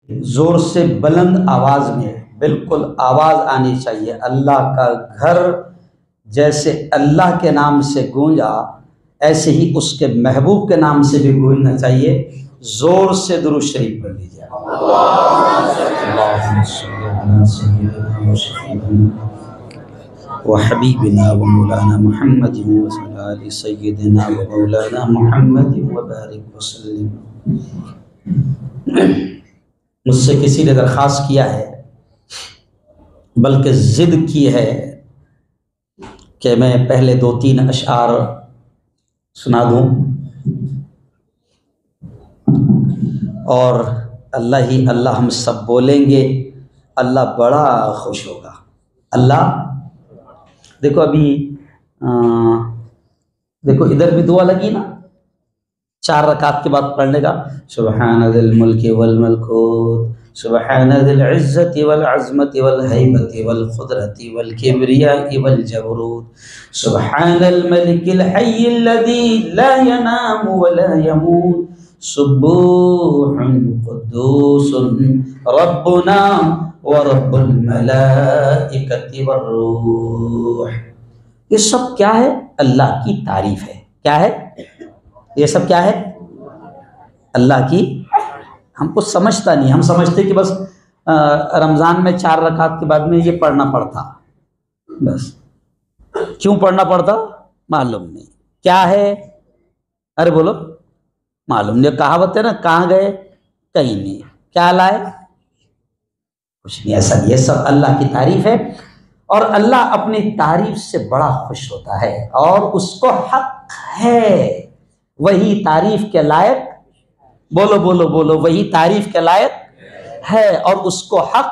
जोर से बुलंद आवाज में बिल्कुल आवाज आनी चाहिए। अल्लाह का घर जैसे अल्लाह के नाम से गूंजा ऐसे ही उसके महबूब के नाम से भी गूंजना चाहिए। जोर से दुरूद शरीफ पढ़ लीजिए। व हबीबिना व मौलाना मुहम्मद व अली सय्यिदिना व मौलाना मुहम्मद व बारिक वसल्लम। मुझसे किसी ने दरख्वास्त किया है, बल्कि ज़िद की है कि मैं पहले 2-3 अशआर सुना दूं और अल्लाह ही अल्लाह हम सब बोलेंगे, अल्लाह बड़ा खुश होगा। अल्लाह देखो अभी देखो इधर भी दुआ लगी ना, 4 रकात के बाद पढ़ने का सुबहान दिल मुल्क वल मलकूत सुबहान दिल इज्जति वल अज़मति वल हैबति वल कुदरति वल किब्रियाइ वल जबरूत सुबहानल मलिकिल हय्यिल लज़ी ला यनामु व ला यमूत सुब्बूहुन कुद्दूसुन रब्बुना व रब्बुल मलाइकति वर्रूह। ये सब क्या है? अल्लाह की तारीफ है। क्या है ये सब? क्या है? अल्लाह की। हमको समझता नहीं, हम समझते कि बस रमज़ान में 4 रकात के बाद में ये पढ़ना पड़ता, बस। क्यों पढ़ना पड़ता मालूम नहीं। क्या है? अरे बोलो, मालूम नहीं। कहावत है ना, कहाँ गए कहीं नहीं, क्या लाए कुछ नहीं। ऐसा नहीं, ये सब अल्लाह की तारीफ है और अल्लाह अपनी तारीफ से बड़ा खुश होता है और उसको हक है, वही तारीफ के लायक। बोलो बोलो बोलो, वही तारीफ के लायक है और उसको हक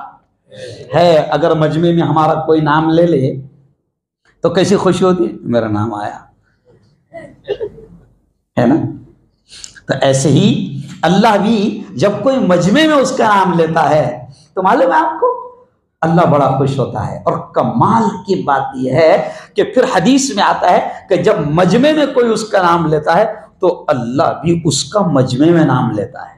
है। अगर मजमे में हमारा कोई नाम ले ले तो कैसी खुशी होती है, मेरा नाम आया, है ना। तो ऐसे ही अल्लाह भी जब कोई मजमे में उसका नाम लेता है तो मालूम है आपको, अल्लाह बड़ा खुश होता है। और कमाल की बात यह है कि फिर हदीस में आता है कि जब मजमे में कोई उसका नाम लेता है तो अल्लाह भी उसका मजमे में नाम लेता है।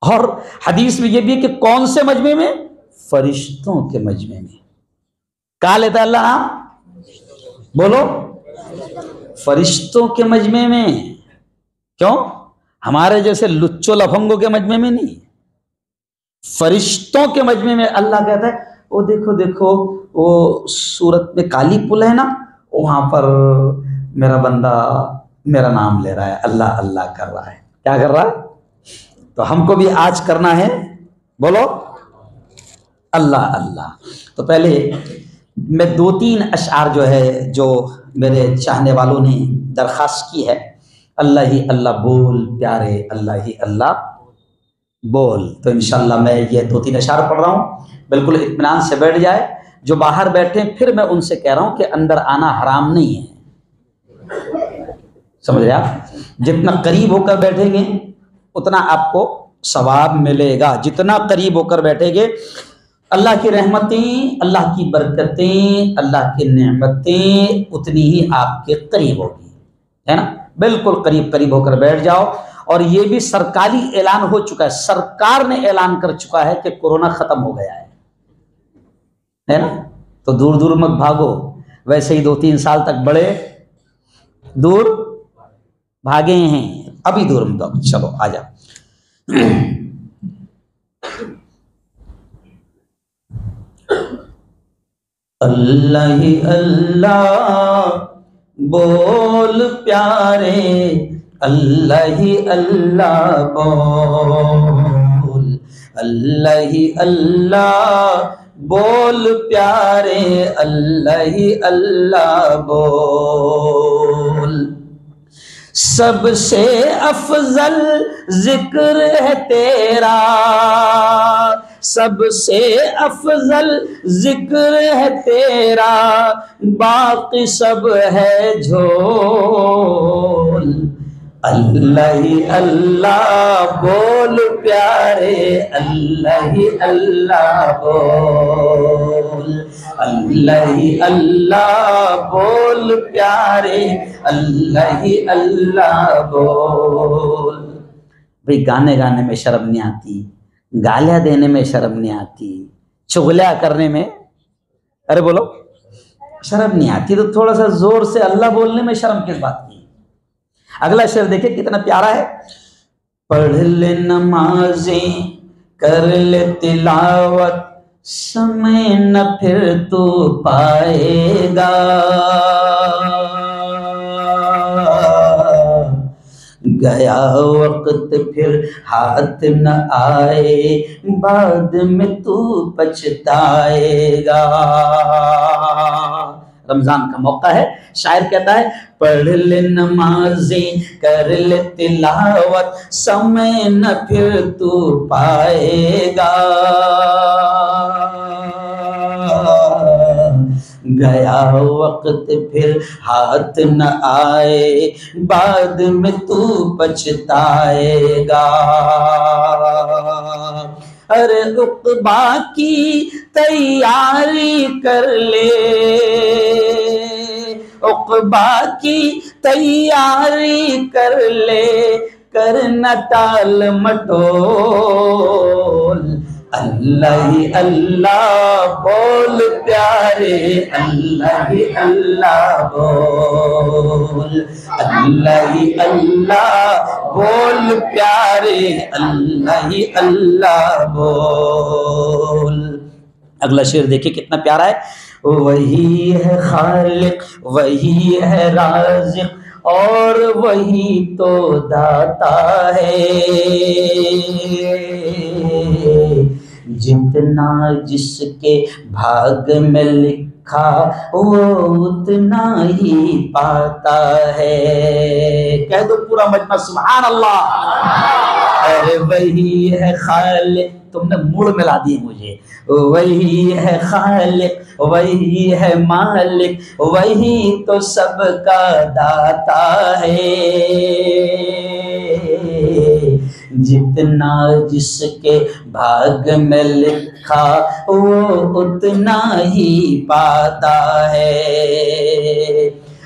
और हदीस में यह भी है कि कौन से मजमे में? फरिश्तों के मजमे में। कहा लेता है अल्लाह नाम? बोलो, फरिश्तों के मजमे में। क्यों? हमारे जैसे लुच्चो लफंगों के मजमे में नहीं, फरिश्तों के मजमे में। अल्लाह कहता है वो देखो देखो, वो सूरत में काली पुल है ना, वहां पर मेरा बंदा मेरा नाम ले रहा है, अल्लाह अल्लाह कर रहा है। क्या कर रहा है? तो हमको भी आज करना है, बोलो अल्लाह अल्लाह। तो पहले मैं 2-3 अशआर जो है, जो मेरे चाहने वालों ने दरख्वास्त की है, अल्लाह ही अल्लाह बोल प्यारे, अल्लाह ही अल्लाह बोल। तो इंशाल्लाह मैं ये 2-3 अशआर पढ़ रहा हूँ, बिल्कुल इत्मीनान से बैठ जाए। जो बाहर बैठे फिर मैं उनसे कह रहा हूँ कि अंदर आना हराम नहीं है, समझ रहे आप। जितना करीब होकर बैठेंगे उतना आपको सवाब मिलेगा, जितना करीब होकर बैठेंगे। अल्लाह की रहमतें, अल्लाह की बरकतें, अल्लाह की नेमतें उतनी ही आपके करीब होगी, है ना। बिल्कुल करीब करीब होकर बैठ जाओ। और ये भी सरकारी ऐलान हो चुका है, सरकार ने ऐलान कर चुका है कि कोरोना खत्म हो गया है ना। तो दूर दूर मत भागो, वैसे ही 2-3 साल तक बड़े दूर भागे हैं, अभी दूर मत भागो। चलो आ जाओ। अल्लाह ही अल्लाह बोल प्यारे, अल्लाह ही अल्लाह बोल, अल्लाह ही अल्लाह बोल प्यारे, अल्लाह ही अल्लाह बोल। सबसे अफजल जिक्र है तेरा, सबसे अफजल जिक्र है तेरा, बाकी सब है झोल। अल्लाह ही अल्लाह बोल प्यारे, अल्लाह ही अल्लाह बोल, अल्लाह ही अल्लाह बोल प्यारे, अल्लाह ही अल्लाह बोल। भाई गाने गाने में शर्म नहीं आती, गालियां देने में शर्म नहीं आती, चुगलियां करने में, अरे बोलो, शर्म नहीं आती, तो थोड़ा सा जोर से अल्लाह बोलने में शर्म किस बात की। अगला शेर देखिए कितना प्यारा है। पढ़ ले नमाजें, कर ले तिलावत, समय न फिर तू पाएगा। गया वक्त फिर हाथ न आए, बाद में तू पछताएगा। रमजान का मौका है, शायर कहता है पढ़ ले नमाजें, कर ले तिलावत, समय न फिर तू पाएगा। गया वक्त फिर हाथ न आए, बाद में तू पछताएगा। अरे उक़बा की तैयारी कर ले, उक़बा की तैयारी कर ले, कर न टाल मटोल। अल्लाह ही अल्लाह बोल प्यारे, अल्लाह ही अल्लाह बोल, अल्लाह ही अल्लाह बोल प्यारे, अल्लाह ही अल्लाह बोल। अगला शेर देखिए कितना प्यारा है। वही है खालिक, वही है राज़िक, और वही तो दाता है। जितना जिसके भाग में लिखा वो उतना ही पाता है। कह दो पूरा मजमा सुभान अल्लाह। अरे वही है खालिक, तुमने मूड मिला दिए मुझे। वही है खालिक, वही है मालिक, वही तो सबका दाता है। जितना जिसके भाग में लिखा वो उतना ही पाता है।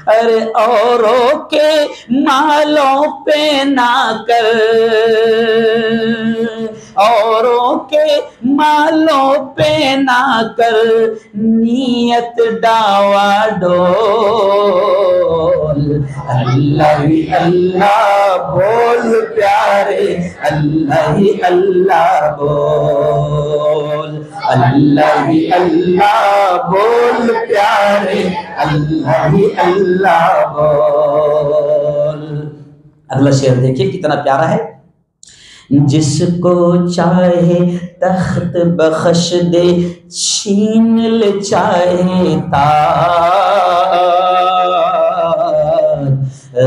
अरे औरों के मालों पे ना कर, औरों के मालों पे ना कर नियत डावा डोल। अल्लाह ही अल्लाह बोल प्यारे, अल्लाह ही अल्लाह बोल, अल्लाह ही अल्लाह बोल प्यारे, अल्लाह ही अल्लाह बोल। अगला शेर देखिए कितना प्यारा है। जिसको चाहे तख्त बख्श दे, छीन ले चाहे ताज।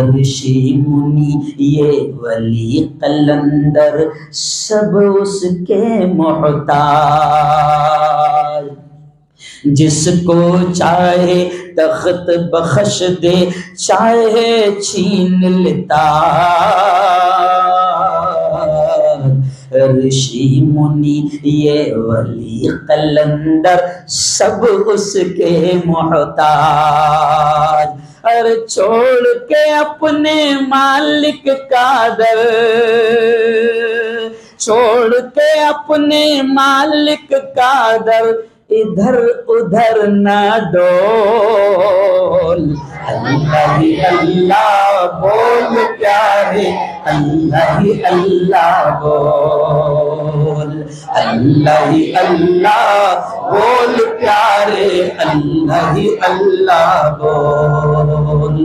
ऋषि मुनि ये वली कलंदर सब उसके मोहताज। जिसको चाहे तख्त बख्श दे, चाहे छीन लेता। ऋषि मुनि ये वली कलंदर सब उसके मोहताज। अरे छोड़ के अपने मालिक का दर, छोड़ के अपने मालिक का दर, इधर उधर न डोल। अल्लाह ही अल्लाह बोल प्यारे, अल्लाह ही अल्लाह बोल, अल्लाह ही अल्लाह बोल प्यारे, अल्लाह ही अल्लाह बोल।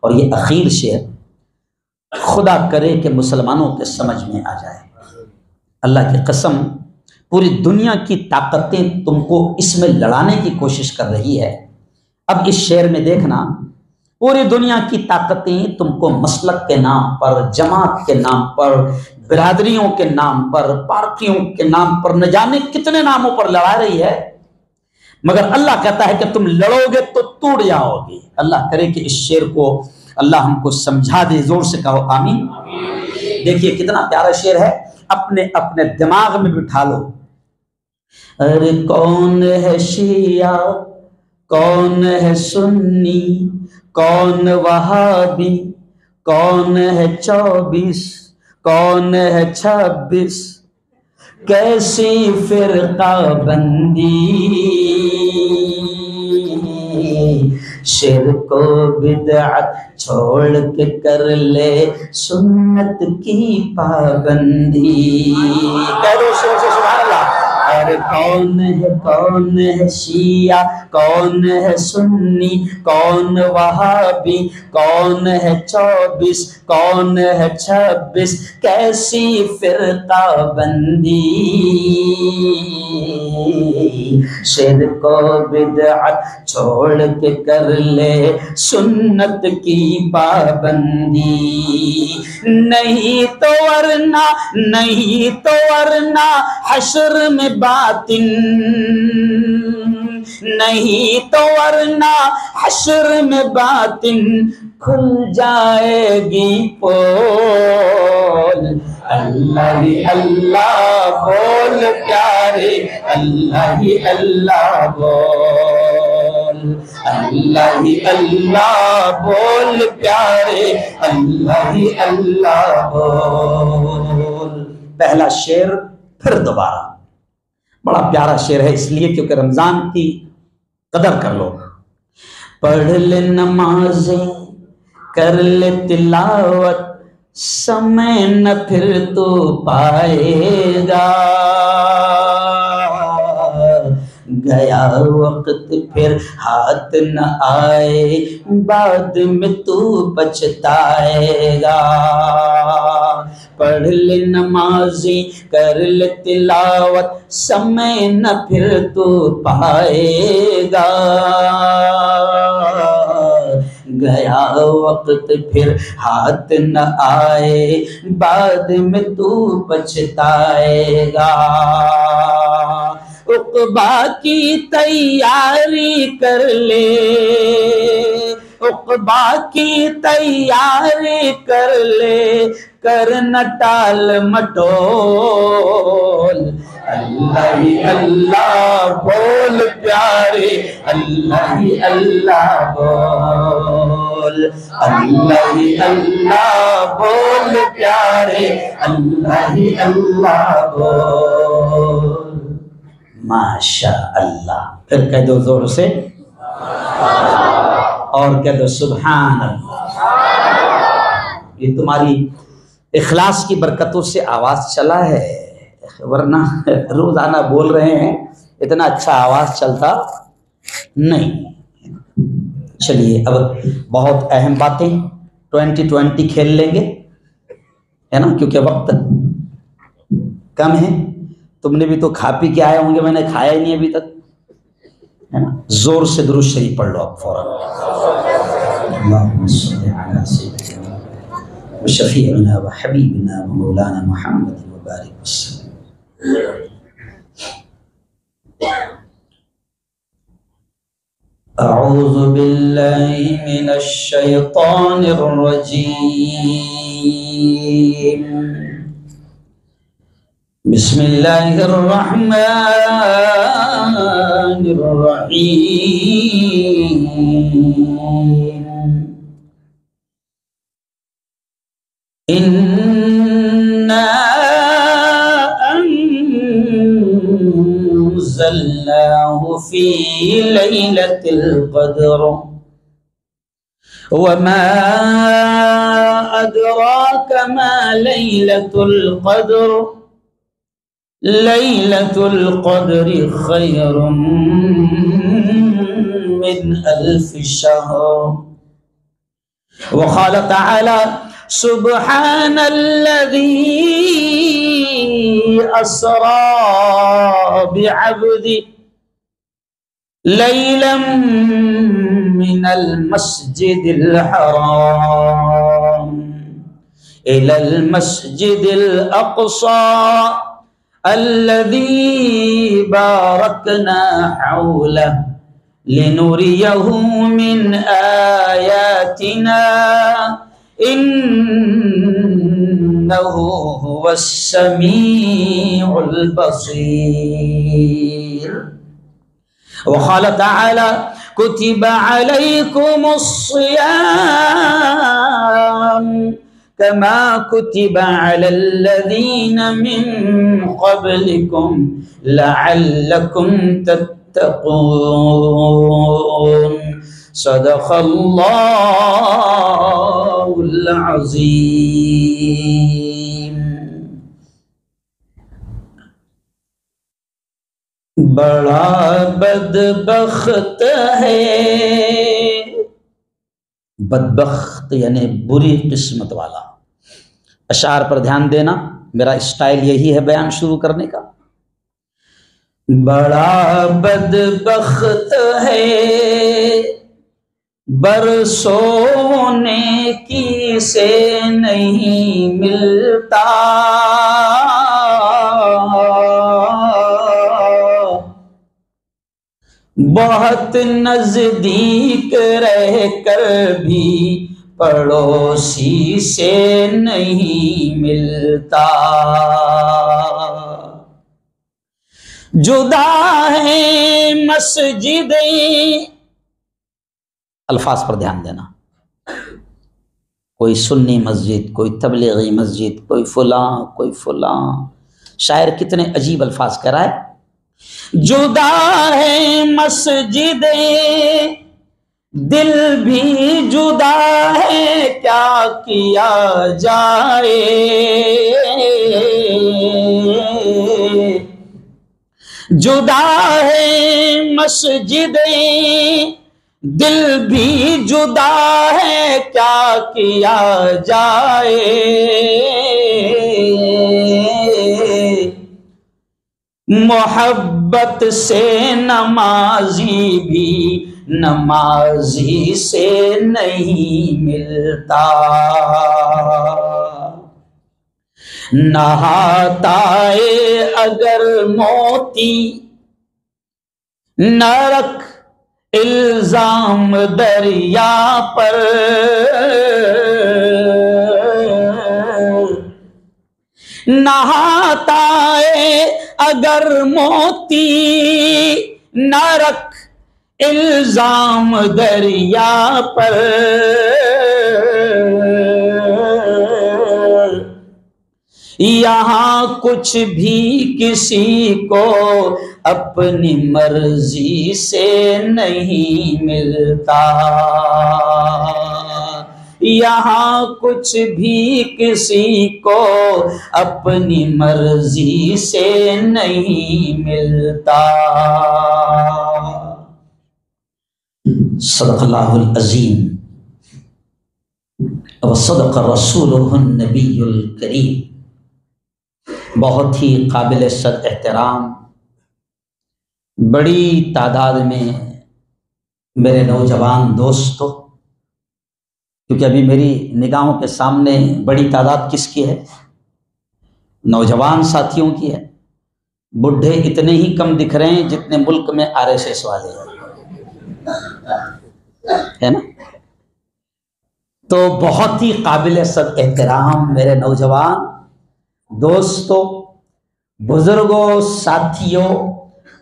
और ये आखिर शेर खुदा करे कि मुसलमानों के समझ में आ जाए। अल्लाह की कसम पूरी दुनिया की ताकतें तुमको इसमें लड़ाने की कोशिश कर रही है। अब इस शेर में देखना, पूरी दुनिया की ताकतें तुमको मसलक के नाम पर, जमात के नाम पर, बिरादरियों के नाम पर, पार्टियों के नाम पर, न जाने कितने नामों पर लड़ा रही है, मगर अल्लाह कहता है कि तुम लड़ोगे तो टूट जाओगे। अल्लाह करे कि इस शेर को अल्लाह हमको समझा दे। जोर से कहो आमीन। देखिए कितना प्यारा शेर है, अपने अपने दिमाग में बिठा लो। अरे कौन है शिया, कौन है सुन्नी, कौन वहाबी, कौन है 24, कौन है 26, कैसी फिरका बंदी, शिर्क को बिदअत छोड़ के कर ले सुन्नत की पाबंदी। कह दो शेर से सुभान अल्लाह। और कौन है शिया, कौन है सुन्नी, कौन वहाबी, कौन है 24, कौन है 26, कैसी फिरका बंदी, शिर्क को बिदअत छोड़ के कर ले सुन्नत की पाबंदी। नहीं तो वरना हश्र में बातिन, नहीं तो वरना हश्र में बातिन खुल जाएगी पोल। अल्लाह ही अल्लाह बोल प्यारे, अल्लाह ही अल्लाह बोल, अल्लाह ही अल्लाह बोल प्यारे, अल्लाह ही अल्लाह बोल। पहला शेर फिर दोबारा, बड़ा प्यारा शेर है इसलिए क्योंकि रमजान की कदर कर लो। पढ़ ले नमाज़ें, कर ले तिलावत, समय न फिर तो पाएगा, गया वक्त फिर हाथ न आए, बाद में तू पछताएगा। पढ़ ले नमाज़ी, कर ले तिलावत, समय न फिर तू पाएगा, गया वक्त फिर हाथ न आए, बाद में तू पछताएगा। उक़बा की तैयारी कर ले, उक़बा की तैयारी कर ले, कर न टाल मटोल। अल्लाह ही अल्लाह बोल प्यारे, अल्लाह ही अल्लाह बोल, अल्लाह ही अल्लाह बोल प्यारे, अल्लाह ही अल्लाह बोल। माशा अल्लाह। फिर कह दो जोर से, और कह दो सुभान अल्लाह। ये तुम्हारी इखलास की बरकतों से आवाज चला है, वरना रोजाना बोल रहे हैं इतना अच्छा आवाज चलता नहीं। चलिए अब बहुत अहम बातें 2020 खेल लेंगे, है ना, क्योंकि वक्त कम है। तुमने भी तो खा पी के आए होंगे, मैंने खाया ही नहीं अभी तक, है ना। जोर से दुरूद शरीफ पढ़ लो आप फौरन। शफीअना व हबीबना व मौलाना मुहम्मद व बारिक वसल्लम। अऊज़ु बिल्लाहि मिनश शैतानिर रजीम। बिस्मिल्लाहिर रहमानिर रहीम। इन्ना अंज़लनाहु फ़ी लैलतिल क़द्र वमा अदराक मा लैलतुल क़द्र लैलतुल क़द्रि खैरुम मिन अल्फ़ि शहर। वक़ाल तआला सुब्हानल्लज़ी अस्रा बिअब्दी लैलन मिनल मस्जिदिल हराम इलल मस्जिदिल अक़सा अल्लज़ी बारकना हौलहु लिनुरियहु मिन आयातिना इन्नहु हुवस्समीउल बसीर। वक़ाल तआला कुतिबा अलैकुमुस्सियाम कमा कुतिबा अलल्लज़ीन मिन क़ब्लिकुम लअल्लकुम तत्तक़ून। सदक़ल्लाहुल अज़ीम। बड़ा बदबख्त है, बदबख्त यानी बुरी किस्मत वाला। अशार पर ध्यान देना, मेरा स्टाइल यही है बयान शुरू करने का। बड़ा बदबख्त है बरसों नेकी से नहीं मिलता, बहुत नजदीक रहकर भी पड़ोसी से नहीं मिलता। जुदा है मस्जिदें, अल्फाज पर ध्यान देना, कोई सुन्नी मस्जिद, कोई तबलीगी मस्जिद, कोई फुला। शायर कितने अजीब अल्फाज कह रहा है। जुदा है मस्जिदें, दिल भी जुदा है, क्या किया जाए। जुदा है मस्जिदें, दिल भी जुदा है, क्या किया जाए। मोहब्बत से नमाजी भी नमाजी से नहीं मिलता। नहाताए अगर मोती न रख इल्जाम दरिया पर। नहाताए अगर मोती न रख इल्जाम दरिया पर। यहाँ कुछ भी किसी को अपनी मर्जी से नहीं मिलता। यहाँ कुछ भी किसी को अपनी मर्जी से नहीं मिलता। सदक़ल्लाहुल अज़ीम व सदक़ रसूलुहुन नबियुल करीम। बहुत ही काबिल सद एहतराम, बड़ी तादाद में मेरे नौजवान दोस्तों, क्योंकि अभी मेरी निगाहों के सामने बड़ी तादाद किसकी है? नौजवान साथियों की है। बुढ़े इतने ही कम दिख रहे हैं जितने मुल्क में आरएसएस वाले है ना। तो बहुत ही काबिल सद एहतराम मेरे नौजवान दोस्तों, बुजुर्गों, साथियों,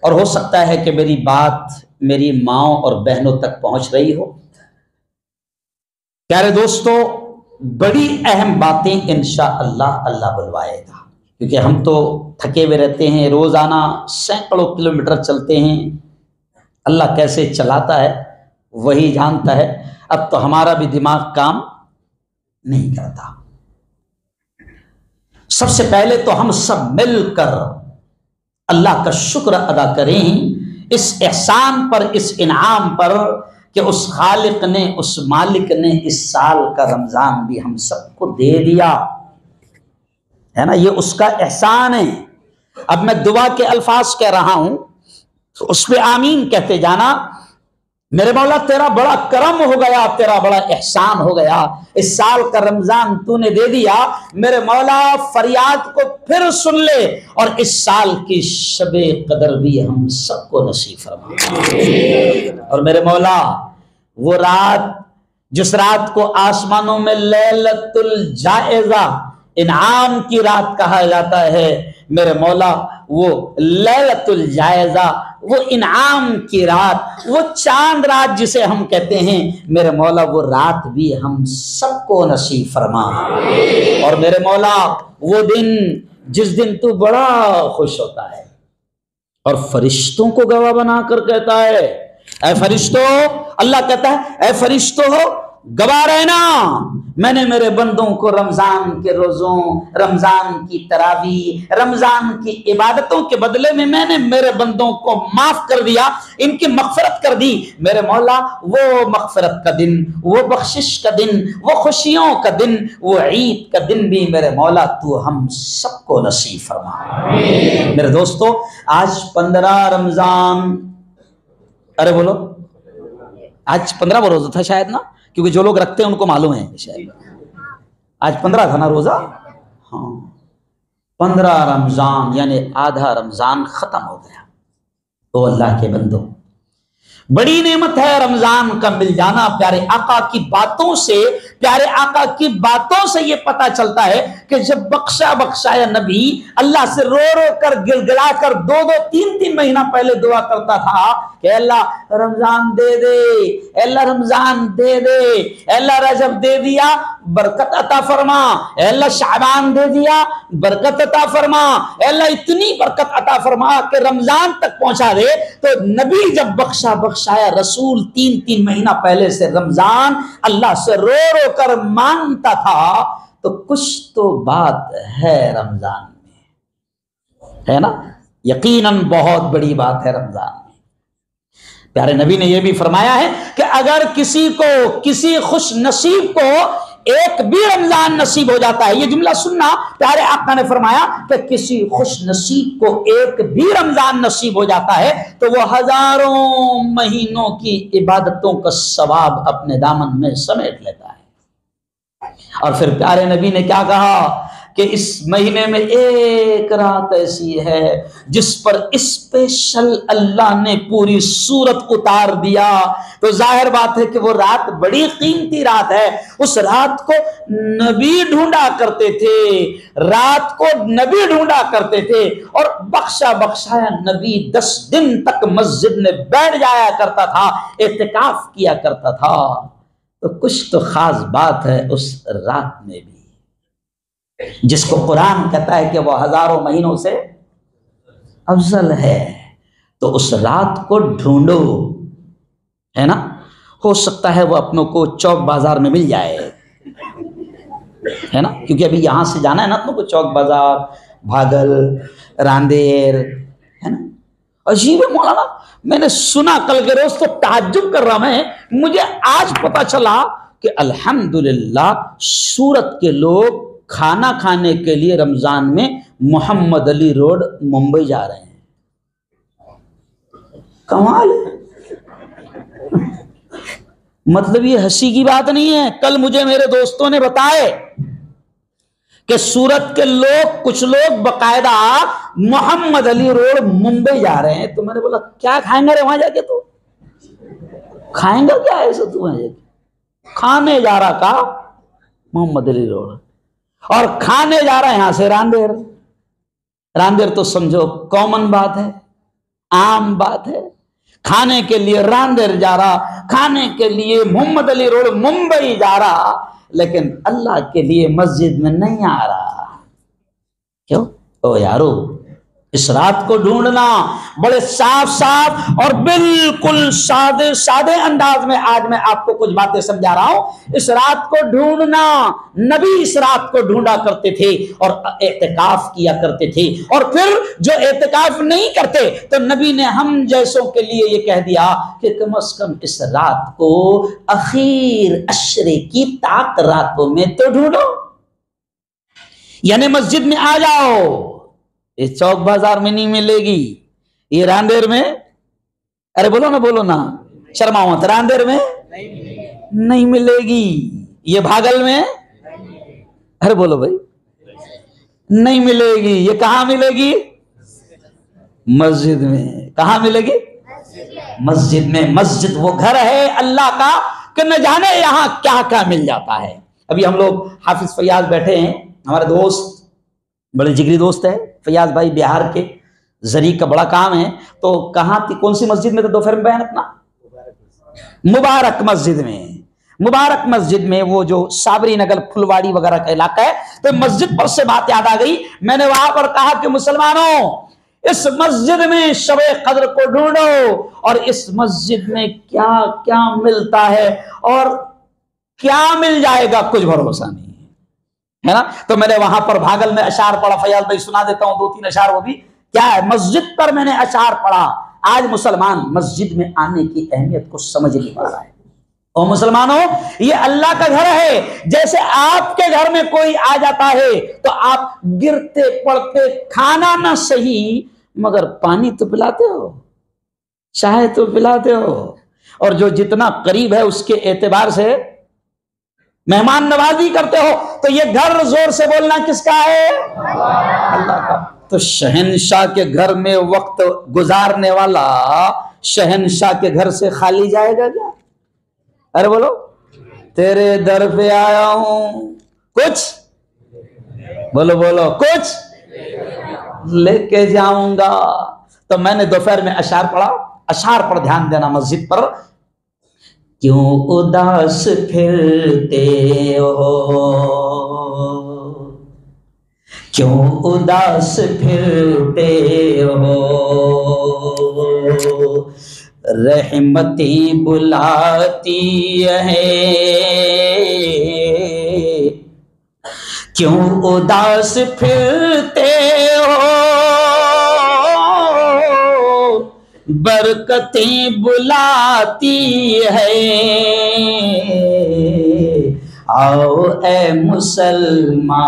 और हो सकता है कि मेरी बात मेरी माँओं और बहनों तक पहुंच रही हो। प्यारे दोस्तों, बड़ी अहम बातें इंशाअल्लाह अल्लाह बुलवाएगा, क्योंकि हम तो थके हुए रहते हैं, रोजाना सैकड़ों किलोमीटर चलते हैं। अल्लाह कैसे चलाता है वही जानता है। अब तो हमारा भी दिमाग काम नहीं करता। सबसे पहले तो हम सब मिलकर अल्लाह का शुक्र अदा करें इस एहसान पर, इस इनाम पर कि उस खालिक ने, उस मालिक ने इस साल का रमजान भी हम सबको दे दिया है ना। ये उसका एहसान है। अब मैं दुआ के अल्फाज कह रहा हूं तो उस पे आमीन कहते जाना। मेरे मौला तेरा बड़ा करम हो गया, तेरा बड़ा एहसान हो गया, इस साल का रमजान तूने दे दिया। मेरे मौला फरियाद को फिर सुन ले और इस साल की शबे कदर भी हम सबको नसीब फरमा। और मेरे मौला वो रात, जिस रात को आसमानों में लैलतुल जायजा इनाम की रात कहा जाता है मेरे मौला, वो लैलतुल जायजा, वो इनाम की रात, वो चांद रात जिसे हम कहते हैं, मेरे मौला वो रात भी हम सबको नसीब फरमा। और मेरे मौला वो दिन जिस दिन तू बड़ा खुश होता है और फरिश्तों को गवाह बनाकर कहता है, ऐ फरिश्तों, अल्लाह कहता है ऐ फरिश्तों गवाह रहना, मैंने मेरे बंदों को रमजान के रोजों, रमजान की तरावी, रमजान की इबादतों के बदले में मैंने मेरे बंदों को माफ कर दिया, इनकी मगफरत कर दी। मेरे मौला वो मगफरत का दिन, वो बख्शिश का दिन, वो खुशियों का दिन, वो ईद का दिन भी मेरे मौला तू हम सबको नसीब फरमा। मेरे दोस्तों, आज 15 रमजान, अरे बोलो, आज 15 वो रोजा था शायद ना, क्योंकि जो लोग रखते हैं उनको मालूम है शायद आज 15 था ना रोजा। हाँ, 15 रमजान यानी आधा रमजान खत्म हो गया। तो अल्लाह के बंदो, बड़ी नेमत है रमजान का मिल जाना। प्यारे आका की बातों से, प्यारे आका की बातों से ये पता चलता है कि जब बख्शाया नबी अल्लाह से रो रो कर, गिड़गिड़ा कर 2-2, 3-3 महीना पहले दुआ करता था कि अल्लाह रमजान दे दे, अल्लाह रमजान दे दे, अल्लाह रजब दे दिया बरकत अता फरमा, अल्लाह शाबान दे दिया बरकत अता फरमा, अल्लाह इतनी बरकत अता फरमा कि रमजान तक पहुंचा दे। तो नबी जब बख्शाया रसूल 3-3 महीना पहले से रमजान अल्लाह से रो रो कर मांगता था, तो कुछ तो बात है रमजान में, है ना? यकीनन बहुत बड़ी बात है रमजान में। प्यारे नबी ने यह भी फरमाया है कि अगर किसी को, किसी खुश नसीब को एक भी रमजान नसीब हो जाता है, ये जुमला सुनना, प्यारे आका ने फरमाया कि किसी खुश नसीब को एक भी रमजान नसीब हो जाता है तो वो हजारों महीनों की इबादतों का सवाब अपने दामन में समेट लेता है। और फिर प्यारे नबी ने क्या कहा कि इस महीने में एक रात ऐसी है जिस पर स्पेशल अल्लाह ने पूरी सूरत उतार दिया। तो जाहिर बात है कि वो रात बड़ी कीमती रात है। उस रात को नबी ढूंढा करते थे, रात को नबी ढूंढा करते थे, और बख्शाया नबी 10 दिन तक मस्जिद में बैठ जाया करता था, इत्तिकाफ किया करता था। तो कुछ तो खास बात है उस रात में भी, जिसको कुरान कहता है कि वह हजारों महीनों से अफजल है। तो उस रात को ढूंढो, है ना? हो सकता है वो अपनों को चौक बाजार में मिल जाए, है ना? क्योंकि अभी यहां से जाना है ना अपनों को चौक बाजार, भागल, रांदेर, है ना? अजीब है मौलाना, मैंने सुना कल के रोज तो ताज्जुब कर रहा मैं, मुझे आज पता चला कि अल्हम्दुलिल्लाह सूरत के लोग खाना खाने के लिए रमजान में मोहम्मद अली रोड मुंबई जा रहे हैं। कमाल है। मतलब ये हंसी की बात नहीं है। कल मुझे मेरे दोस्तों ने बताए कि सूरत के लोग, कुछ लोग बकायदा मोहम्मद अली रोड मुंबई जा रहे हैं। तो मैंने बोला क्या खाएंगे रे वहां जाके? तो खाएंगा क्या ऐसा तू वहां जाके? खाने जा रहा का मोहम्मद अली रोड, और खाने जा रहा है यहां से रांदेर। रांदेर तो समझो कॉमन बात है, आम बात है। खाने के लिए रांदेर जा रहा, खाने के लिए मोहम्मद अली रोड मुंबई जा रहा, लेकिन अल्लाह के लिए मस्जिद में नहीं आ रहा। क्यों? ओ यारो, इस रात को ढूंढना बड़े साफ साफ और बिल्कुल सादे सादे अंदाज में आज मैं आपको कुछ बातें समझा रहा हूं। इस रात को ढूंढना, नबी इस रात को ढूंढा करते थे और एतिकाफ किया करते थे। और फिर जो एतिकाफ नहीं करते तो नबी ने हम जैसों के लिए ये कह दिया कि कम से कम इस रात को आखिर अशरे की ताक रातों में तो ढूंढो, यानी मस्जिद में आ जाओ। इस चौक बाजार में नहीं मिलेगी, ये रांदेर में, अरे बोलो ना, शर्माओ मत, रांदेर में नहीं मिलेगी, ये भागल में, अरे बोलो भाई, नहीं मिलेगी। ये कहां मिलेगी? मस्जिद में। कहां मिलेगी? मस्जिद में। मस्जिद वो घर है अल्लाह का, कि न जाने यहां क्या क्या मिल जाता है। अभी हम लोग हाफिज फैयाज बैठे हैं हमारे दोस्त, बड़े जिगरी दोस्त है फैयाज भाई, बिहार के, जरी का बड़ा काम है। तो कहाँ थी, कौन सी मस्जिद में था दोपहर में बयान अपना? मुबारक मस्जिद में। मुबारक मस्जिद में वो जो साबरी नगर फुलवाड़ी वगैरह का इलाका है, तो मस्जिद पर से बात याद आ गई। मैंने वहां पर कहा कि मुसलमानों, इस मस्जिद में शबे कद्र को ढूंढो, और इस मस्जिद में क्या क्या मिलता है और क्या मिल जाएगा कुछ भरोसा नहीं है ना। तो मैंने वहां पर भागल में अशार पढ़ा, फयाज भाई सुना देता हूं 2-3 अशार, वो भी क्या है, मस्जिद पर मैंने अशार पढ़ा। आज मुसलमान मस्जिद में आने की अहमियत को समझ नहीं पा रहा है। और मुसलमानों, ये अल्लाह का घर है। जैसे आपके घर में कोई आ जाता है तो आप गिरते पड़ते, खाना ना सही मगर पानी तो पिलाते हो, चाय तो पिलाते हो, और जो जितना करीब है उसके एतबार से मेहमान नवाजी करते हो। तो ये घर जोर से बोलना किसका है? अल्लाह का। तो शहनशाह के घर में वक्त गुजारने वाला शहनशाह के घर से खाली जाएगा क्या? अरे बोलो, तेरे दर पे आया हूं, कुछ बोलो, बोलो कुछ लेके जाऊंगा। तो मैंने दोपहर में अशार पढ़ा, अशार पर ध्यान देना मस्जिद पर। क्यों उदास फिरते हो, क्यों उदास फिरते हो, रहमती बुलाती है, क्यों उदास फिरते हो, बरकतें बुलाती है, आओ ए मुसलमानों,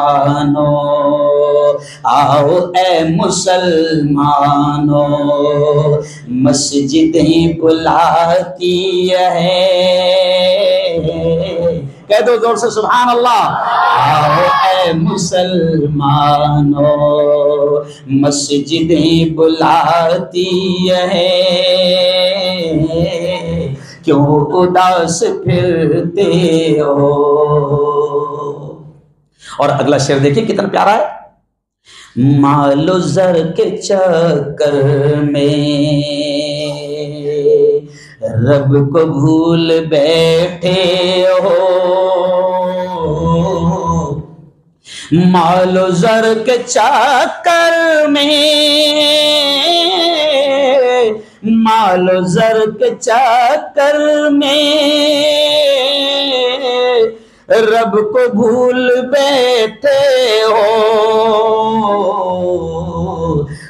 आओ ए मुसलमानों, मस्जिदें बुलाती है। कह दो जोर से सुभान अल्लाह। आओ ए मुसलमानों, मस्जिदें बुलाती है, क्यों उदास फिरते हो। और अगला शेर देखिए कितना प्यारा है। मालो जर के चक्कर में रब को भूल बैठे हो, मालो जर के चक्कर में, मालो जर के चक्कर में रब को भूल बैठे हो,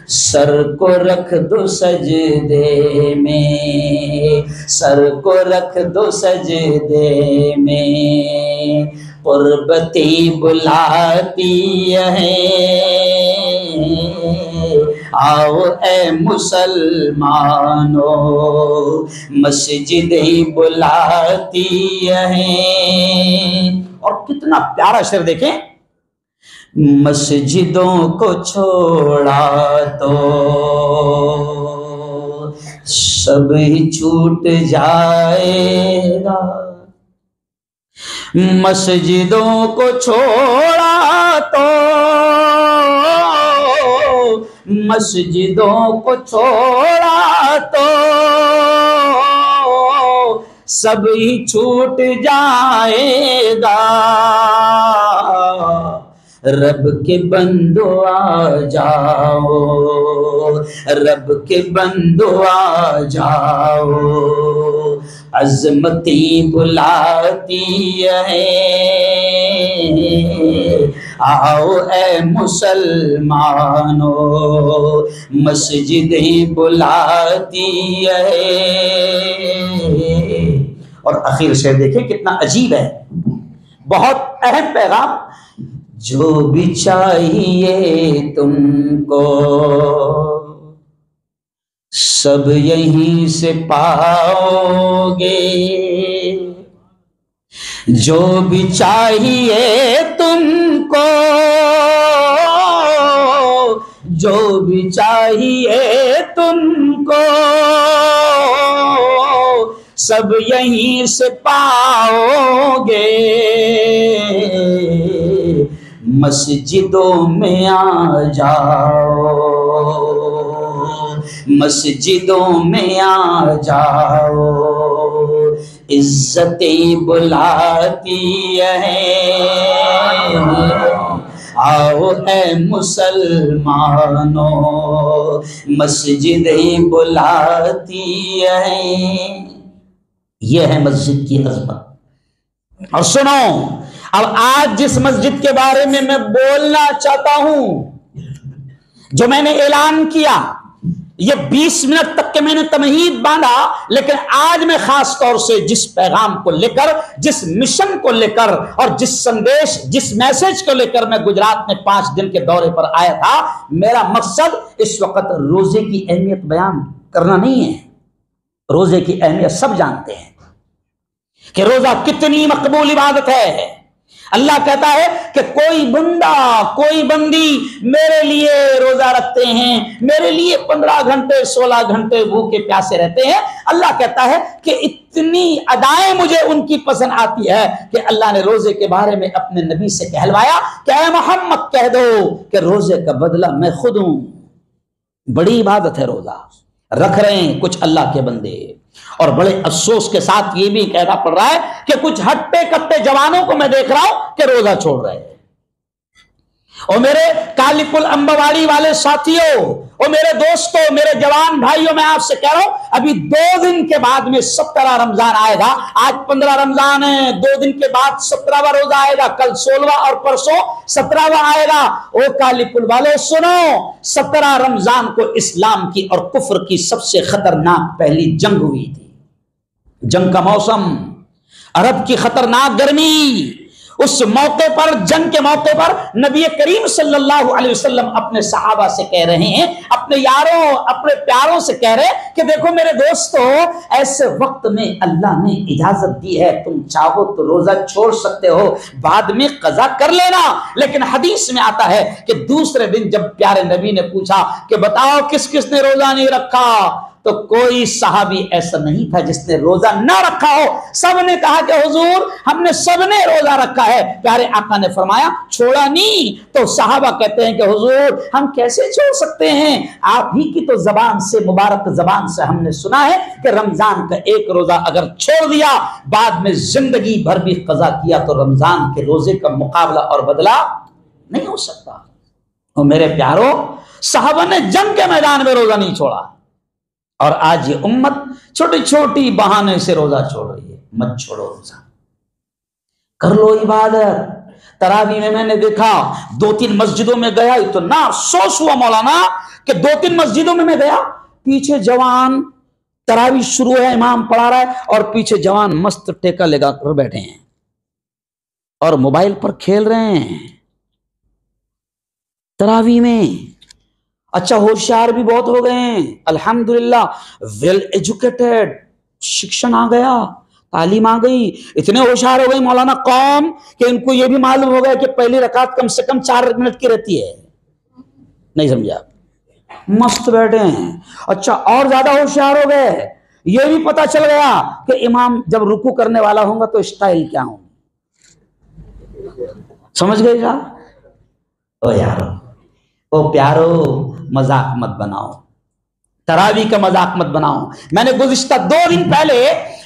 सर को रख दो सजदे में, सर को रख दो सजदे में, कुर्बती बुलाती है, आओ ए मुसलमानों, मस्जिदें बुलाती है। और कितना प्यारा शेर देखें, मस्जिदों को छोड़ा तो सब ही छूट जाएगा, मस्जिदों को छोड़ा तो, मस्जिदों को छोड़ा तो सब ही छूट जाएगा, रब के बंदो आ जाओ, रब के बंदो आ जाओ, अज़मती बुलाती है, आओ ए मुसलमानों, मस्जिदें बुलाती है। और आखिर शेर देखिए कितना अजीब है, बहुत अहम पैगाम। जो भी चाहिए तुमको सब यहीं से पाओगे, जो भी चाहिए तुमको, जो भी चाहिए तुमको सब यहीं से पाओगे, मस्जिदों में आ जाओ, मस्जिदों में आ जाओ, इज्जतें बुलाती है, आओ ऐ मुसलमानों, मस्जिदें बुलाती है। यह है मस्जिद की अज़मत। और सुनो, अब आज जिस मस्जिद के बारे में मैं बोलना चाहता हूं, जो मैंने ऐलान किया, ये 20 मिनट तक के मैंने तमहीद बांधा, लेकिन आज मैं खास तौर से जिस पैगाम को लेकर, जिस मिशन को लेकर और जिस संदेश, जिस मैसेज को लेकर मैं गुजरात में 5 दिन के दौरे पर आया था, मेरा मकसद इस वक्त रोजे की अहमियत बयान करना नहीं है। रोजे की अहमियत सब जानते हैं कि रोजा कितनी मकबूल इबादत है। अल्लाह कहता है कि कोई बंदा, कोई बंदी मेरे लिए रोजा रखते हैं, मेरे लिए 15 घंटे 16 घंटे भूखे प्यासे रहते हैं। अल्लाह कहता है कि इतनी अदाएं मुझे उनकी पसंद आती है कि अल्लाह ने रोजे के बारे में अपने नबी से कहलवाया कि ऐ मोहम्मद कह दो कि रोजे का बदला मैं खुद हूं। बड़ी इबादत है रोजा। रख रहे हैं कुछ अल्लाह के बंदे, और बड़े अफसोस के साथ ये भी कहना पड़ रहा है कि कुछ हट्टे कट्टे जवानों को मैं देख रहा हूं कि रोजा छोड़ रहे हैं। और मेरे कालीपुल अंबावाड़ी वाले साथियों, और मेरे दोस्तों, मेरे जवान भाइयों, मैं आपसे कह रहा हूं, अभी 2 दिन के बाद में 17 रमजान आएगा। आज 15 रमजान है, 2 दिन के बाद 17वां रोजा आएगा, कल 16वां और परसों 17वां आएगा। ओ कालीपुल वाले सुनो, 17 रमजान को इस्लाम की और कुफ्र की सबसे खतरनाक पहली जंग हुई थी। जंग का मौसम, अरब की खतरनाक गर्मी, उस मौके पर, जंग के मौके पर नबी करीम सल्लल्लाहु अलैहि वसल्लम अपने सहाबा से कह रहे हैं, अपने यारों, अपने प्यारों से कह रहे हैं कि देखो मेरे दोस्तों, ऐसे वक्त में अल्लाह ने इजाजत दी है, तुम चाहो तो रोजा छोड़ सकते हो, बाद में कज़ा कर लेना। लेकिन हदीस में आता है कि दूसरे दिन जब प्यारे नबी ने पूछा कि बताओ किस किस ने रोजा नहीं रखा, तो कोई सहाबी ऐसा नहीं था जिसने रोजा ना रखा हो। सबने कहा कि हुजूर हमने सबने रोजा रखा है। प्यारे आका ने फरमाया छोड़ा नहीं। तो सहाबा कहते हैं कि हुजूर हम कैसे छोड़ सकते हैं, आप ही की तो जबान से, मुबारक जबान से हमने सुना है कि रमजान का एक रोजा अगर छोड़ दिया, बाद में जिंदगी भर भी कज़ा किया तो रमजान के रोजे का मुकाबला और बदला नहीं हो सकता। और मेरे प्यारो, सहाबा ने जंग के मैदान में रोजा नहीं छोड़ा, और आज ये उम्मत छोटी छोटी बहाने से रोजा छोड़ रही है। मत छोड़ो रोजा, कर लो इबादत। तरावी में मैंने देखा 2-3 मस्जिदों में गया, इतना अफसोस हुआ मौलाना कि 2-3 मस्जिदों में मैं गया, पीछे जवान, तरावी शुरू है, इमाम पढ़ा रहा है और पीछे जवान मस्त टेका लगा कर बैठे हैं और मोबाइल पर खेल रहे हैं तरावी में। अच्छा, होशियार भी बहुत हो गए हैं, अल्हम्दुलिल्लाह, वेल एजुकेटेड, शिक्षण आ गया, तालीम आ गई, इतने होशियार हो गए मौलाना कौम कि इनको यह भी मालूम हो गया कि पहली रकात कम से कम 4 मिनट की रहती है। नहीं समझा? मस्त बैठे हैं। अच्छा, और ज्यादा होशियार हो गए, यह भी पता चल गया कि इमाम जब रुकू करने वाला होगा तो स्टाइल क्या होगा। समझ गए क्या? ओ यारो, ओ प्यारो, मजाक मत बनाओ, तरावी का मजाक मत बनाओ। मैंने गुज़िश्ता 2 दिन पहले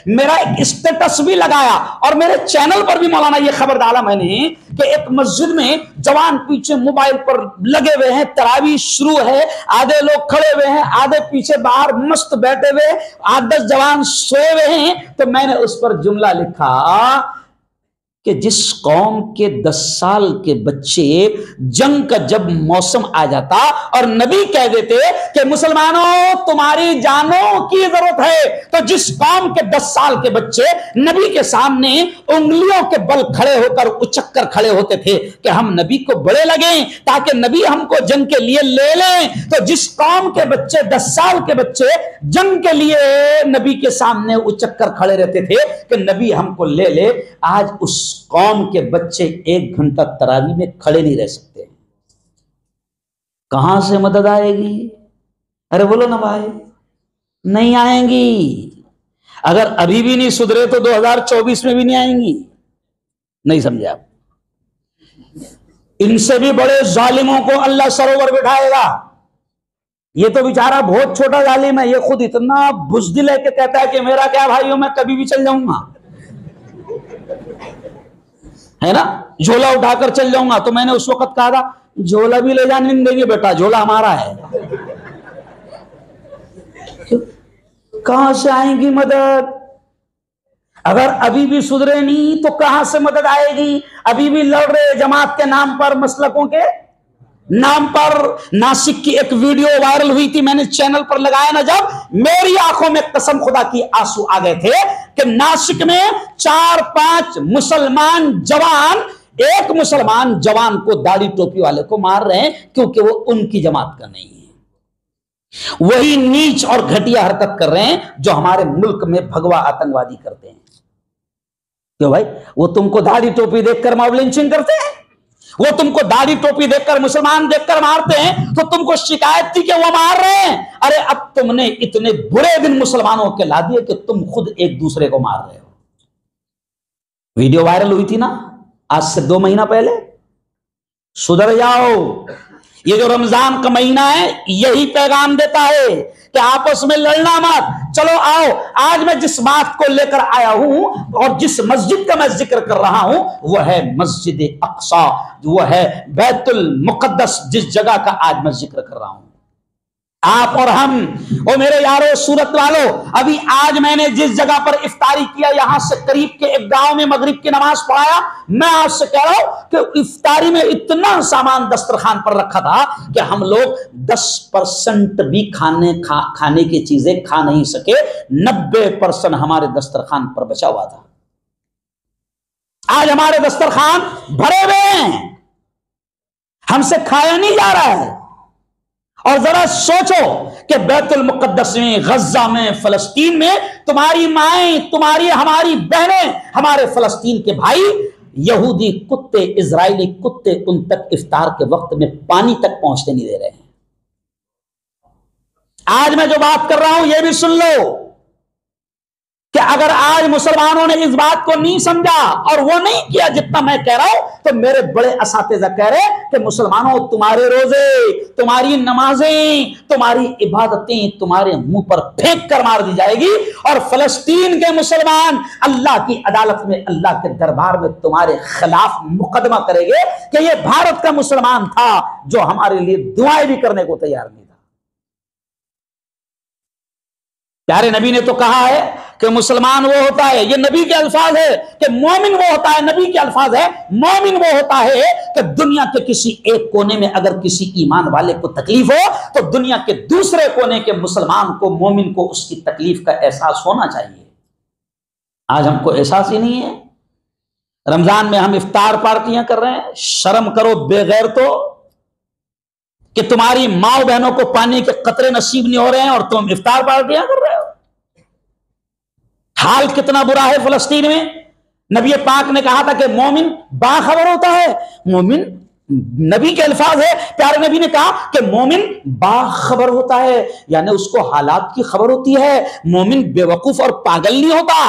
मेरा एक स्टेटस भी लगाया और मेरे चैनल पर भी मौलाना ये खबर डाला मैंने कि एक मस्जिद में जवान पीछे मोबाइल पर लगे हुए हैं, तरावी शुरू है, आधे लोग खड़े हुए हैं, आधे पीछे बाहर मस्त बैठे हुए, 8-10 जवान सोए हुए हैं। तो मैंने उस पर जुमला लिखा कि जिस कौम के 10 साल के बच्चे जंग का जब मौसम आ जाता और नबी कह देते कि मुसलमानों तुम्हारी जानों की जरूरत है, तो जिस कौम के 10 साल के बच्चे नबी के सामने उंगलियों के बल खड़े होकर उचक कर खड़े होते थे कि हम नबी को बड़े लगें ताकि नबी हमको जंग के लिए ले लें, तो जिस कौम के बच्चे 10 साल के बच्चे जंग के लिए नबी के सामने उचक कर खड़े रहते थे कि नबी हमको ले ले, आज उस कौम के बच्चे 1 घंटा तरावी में खड़े नहीं रह सकते। कहां से मदद आएगी? अरे बोलो ना भाई, नहीं आएंगी। अगर अभी भी नहीं सुधरे तो 2024 में भी नहीं आएंगी। नहीं समझे आप? इनसे भी बड़े जालिमों को अल्लाह सरोवर बिठाएगा। ये तो बेचारा बहुत छोटा जालिम है, ये खुद इतना बुज़दिल है कि कहता है कि मेरा क्या भाइयों, मैं कभी भी चल जाऊंगा, है ना, झोला उठाकर चल जाऊंगा। तो मैंने उस वक्त कहा था झोला भी ले जाने नहीं देंगे बेटा, झोला हमारा है। कहां से आएगी मदद? अगर अभी भी सुधरे नहीं तो कहां से मदद आएगी? अभी भी लड़ रहे जमात के नाम पर, मसलकों के नाम पर। नासिक की एक वीडियो वायरल हुई थी, मैंने चैनल पर लगाया ना, जब मेरी आंखों में कसम खुदा की आंसू आ गए थे कि नासिक में 4-5 मुसलमान जवान एक मुसलमान जवान को, दाढ़ी टोपी वाले को मार रहे हैं क्योंकि वो उनकी जमात का नहीं है। वही नीच और घटिया हरकत कर रहे हैं जो हमारे मुल्क में भगवा आतंकवादी करते हैं। क्यों भाई? वो तुमको दाढ़ी टोपी देखकर मॉब लिंचिंग करते हैं, वो तुमको दाढ़ी टोपी देखकर, मुसलमान देखकर मारते हैं, तो तुमको शिकायत थी कि वो मार रहे हैं। अरे अब तुमने इतने बुरे दिन मुसलमानों के ला दिए कि तुम खुद एक दूसरे को मार रहे हो। वीडियो वायरल हुई थी ना आज से 2 महीना पहले। सुधर जाओ। ये जो रमजान का महीना है यही पैगाम देता है कि आपस में लड़ना मत। चलो आओ, आज मैं जिस बात को लेकर आया हूं और जिस मस्जिद का मैं जिक्र कर रहा हूं वह है मस्जिद अक्सा, वो है बैतुल मुकद्दस, जिस जगह का आज मैं जिक्र कर रहा हूं। आप और हम, ओ मेरे यारो सूरत वालों, अभी आज मैंने जिस जगह पर इफ्तारी किया, यहां से करीब के एक गांव में मगरिब की नमाज पढ़ाया। मैं आपसे कह रहा हूं कि इफ्तारी में इतना सामान दस्तरखान पर रखा था कि हम लोग 10% भी खाने की चीजें खा नहीं सके। 90% हमारे दस्तरखान पर बचा हुआ था। आज हमारे दस्तरखान भरे हुए हैं, हमसे खाया नहीं जा रहा है। और जरा सोचो कि बैतुल मुकद्दस में, गज्जा में, फलस्तीन में तुम्हारी माएं, तुम्हारी हमारी बहनें, हमारे फलस्तीन के भाई, यहूदी कुत्ते, इजरायली कुत्ते उन तक इफ्तार के वक्त में पानी तक पहुंचने नहीं दे रहे हैं। आज मैं जो बात कर रहा हूं यह भी सुन लो कि अगर आज मुसलमानों ने इस बात को नहीं समझा और वो नहीं किया जितना मैं कह रहा हूं, तो मेरे बड़े असातिज़ा कह रहे कि मुसलमानों, तुम्हारे रोजे, तुम्हारी नमाजें, तुम्हारी इबादतें तुम्हारे मुंह पर फेंक कर मार दी जाएगी। और फलस्तीन के मुसलमान अल्लाह की अदालत में, अल्लाह के दरबार में तुम्हारे खिलाफ मुकदमा करेंगे कि ये भारत का मुसलमान था जो हमारे लिए दुआएं भी करने को तैयार नहीं था। प्यारे नबी ने तो कहा है कि मुसलमान वो होता है, ये नबी के अल्फाज है, कि मोमिन वो होता है, नबी के अल्फाज है, मोमिन वो होता है कि दुनिया के किसी एक कोने में अगर किसी ईमान वाले को तकलीफ हो तो दुनिया के दूसरे कोने के मुसलमान को, मोमिन को उसकी तकलीफ का एहसास होना चाहिए। आज हमको एहसास ही नहीं है। रमजान में हम इफ्तार पार्टियां कर रहे हैं। शर्म करो बेगैर तो, कि तुम्हारी माओ बहनों को पानी के कतरे नसीब नहीं हो रहे हैं और तुम इफ्तार पार्टियां कर रहे हो। हाल कितना बुरा है फलस्तीन में। नबी पाक ने कहा था कि मोमिन बाखबर होता है। मोमिन, नबी के अल्फाज है, प्यारे नबी ने कहा कि मोमिन बाखबर होता है, यानी उसको हालात की खबर होती है। मोमिन बेवकूफ और पागल नहीं होता।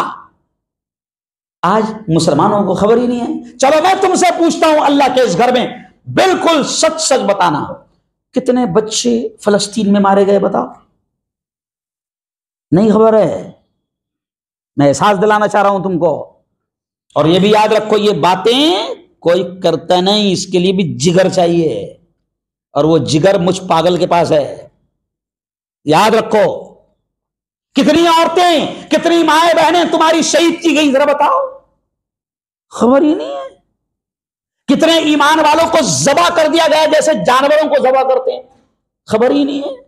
आज मुसलमानों को खबर ही नहीं है। चलो मैं तुमसे पूछता हूं, अल्लाह के इस घर में बिल्कुल सच सच बताना, कितने बच्चे फलस्तीन में मारे गए बताओ? नहीं खबर है। मैं एहसास दिलाना चाह रहा हूं तुमको। और ये भी याद रखो, ये बातें कोई करता नहीं, इसके लिए भी जिगर चाहिए, और वो जिगर मुझ पागल के पास है। याद रखो, कितनी औरतें, कितनी माएं बहनें तुम्हारी शहीद की गई, जरा बताओ, खबर ही नहीं है। कितने ईमान वालों को ज़बा कर दिया गया जैसे जानवरों को ज़बा करते हैं, खबर ही नहीं है।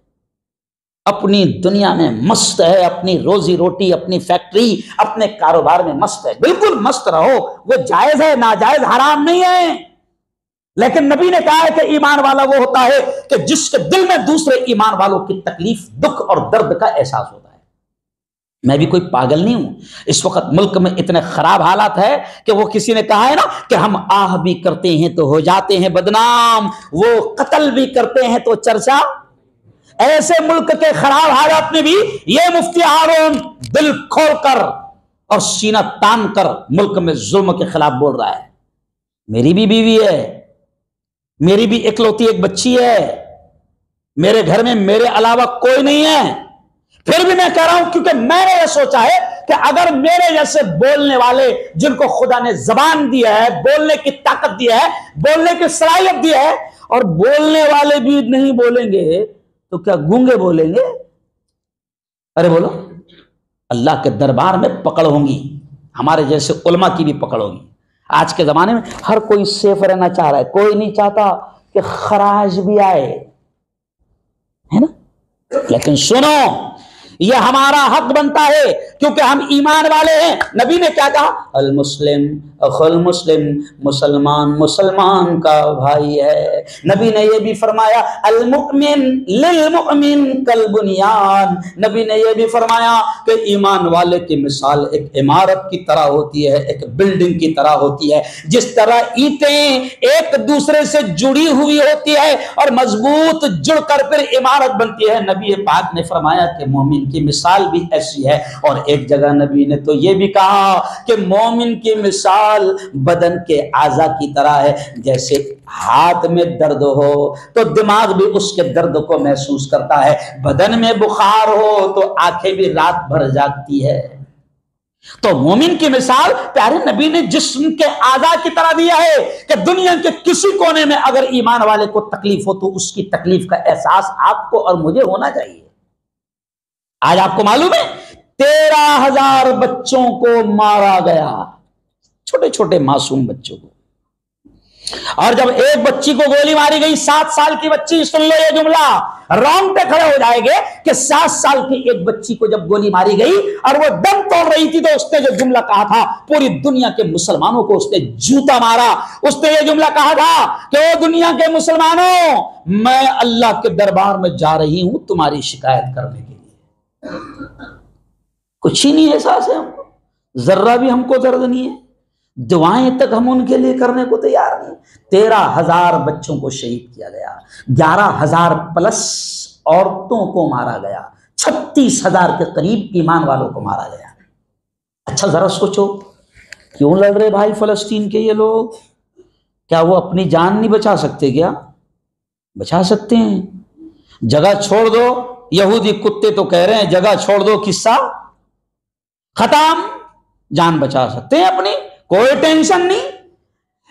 अपनी दुनिया में मस्त है, अपनी रोजी रोटी, अपनी फैक्ट्री, अपने कारोबार में मस्त है। बिल्कुल मस्त रहो, वो जायज है, नाजायज हराम नहीं है। लेकिन नबी ने कहा है कि ईमान वाला वो होता है कि जिसके दिल में दूसरे ईमान वालों की तकलीफ, दुख और दर्द का एहसास होता है। मैं भी कोई पागल नहीं हूं। इस वक्त मुल्क में इतने खराब हालात है कि वो किसी ने कहा है ना कि हम आह भी करते हैं तो हो जाते हैं बदनाम, वो कत्ल भी करते हैं तो चर्चा। ऐसे मुल्क के खराब हालात में भी ये मुफ्ती हारून दिल खोलकर और सीना तान कर मुल्क में जुल्म के खिलाफ बोल रहा है। मेरी भी बीवी है, मेरी भी इकलौती एक बच्ची है, मेरे घर में मेरे अलावा कोई नहीं है, फिर भी मैं कह रहा हूं क्योंकि मैंने यह सोचा है कि अगर मेरे जैसे बोलने वाले, जिनको खुदा ने जबान दिया है, बोलने की ताकत दिया है, बोलने की सलाहियत दिया है, और बोलने वाले भी नहीं बोलेंगे तो क्या गूंगे बोलेंगे? अरे बोलो, अल्लाह के दरबार में पकड़ होंगी, हमारे जैसे उलमा की भी पकड़ होगी। आज के जमाने में हर कोई सेफ रहना चाह रहा है, कोई नहीं चाहता कि खराज भी आए, है ना? लेकिन सुनो, यह हमारा हक बनता है क्योंकि हम ईमान वाले हैं। नबी ने क्या कहा? अल मुस्लिम अखुल मुस्लिम, मुसलमान मुसलमान का भाई है। नबी ने यह भी फरमाया अल मुमिन लिल मुमिन कल बुनियान। नबी ने यह भी फरमाया कि ईमान वाले की मिसाल एक इमारत की तरह होती है, एक बिल्डिंग की तरह होती है। जिस तरह ईंटें एक दूसरे से जुड़ी हुई होती है और मजबूत जुड़कर फिर इमारत बनती है, नबी पाक ने फरमाया कि मोमिन की मिसाल भी ऐसी है। और एक जगह नबी ने तो यह भी कहा कि मोमिन की मिसाल बदन के आज़ा की तरह है। जैसे हाथ में दर्द हो तो दिमाग भी उसके दर्द को महसूस करता है, बदन में बुखार हो तो आंखें भी रात भर जागती है। तो मोमिन की मिसाल प्यारे नबी ने जिस्म के आज़ा की तरह दिया है कि दुनिया के किसी कोने में अगर ईमान वाले को तकलीफ हो तो उसकी तकलीफ का एहसास आपको और मुझे होना चाहिए। आज आपको मालूम है 13,000 बच्चों को मारा गया, छोटे छोटे मासूम बच्चों को। और जब एक बच्ची को गोली मारी गई, 7 साल की बच्ची, सुन लो ये जुमला, रोंगटे खड़े हो जाएंगे कि 7 साल की एक बच्ची को जब गोली मारी गई और वो दम तोड़ रही थी तो उसने जो जुमला कहा था, पूरी दुनिया के मुसलमानों को उसने जूता मारा। उसने ये जुमला कहा था कि ओ दुनिया के मुसलमानों, मैं अल्लाह के दरबार में जा रही हूं तुम्हारी शिकायत करने के लिए। कुछ ही नहीं एहसास है हमको, जर्रा भी हमको दर्द नहीं है, दुआएं तक हम उनके लिए करने को तैयार नहीं। 13,000 बच्चों को शहीद किया गया, 11,000 प्लस औरतों को मारा गया, 36,000 के करीब ईमान वालों को मारा गया। अच्छा जरा सोचो, क्यों लड़ रहे भाई फलस्तीन के ये लोग? क्या वो अपनी जान नहीं बचा सकते? क्या बचा सकते हैं? जगह छोड़ दो, यहूदी कुत्ते तो कह रहे हैं जगह छोड़ दो, किस्सा खत्म, जान बचा सकते हैं अपनी, कोई टेंशन नहीं।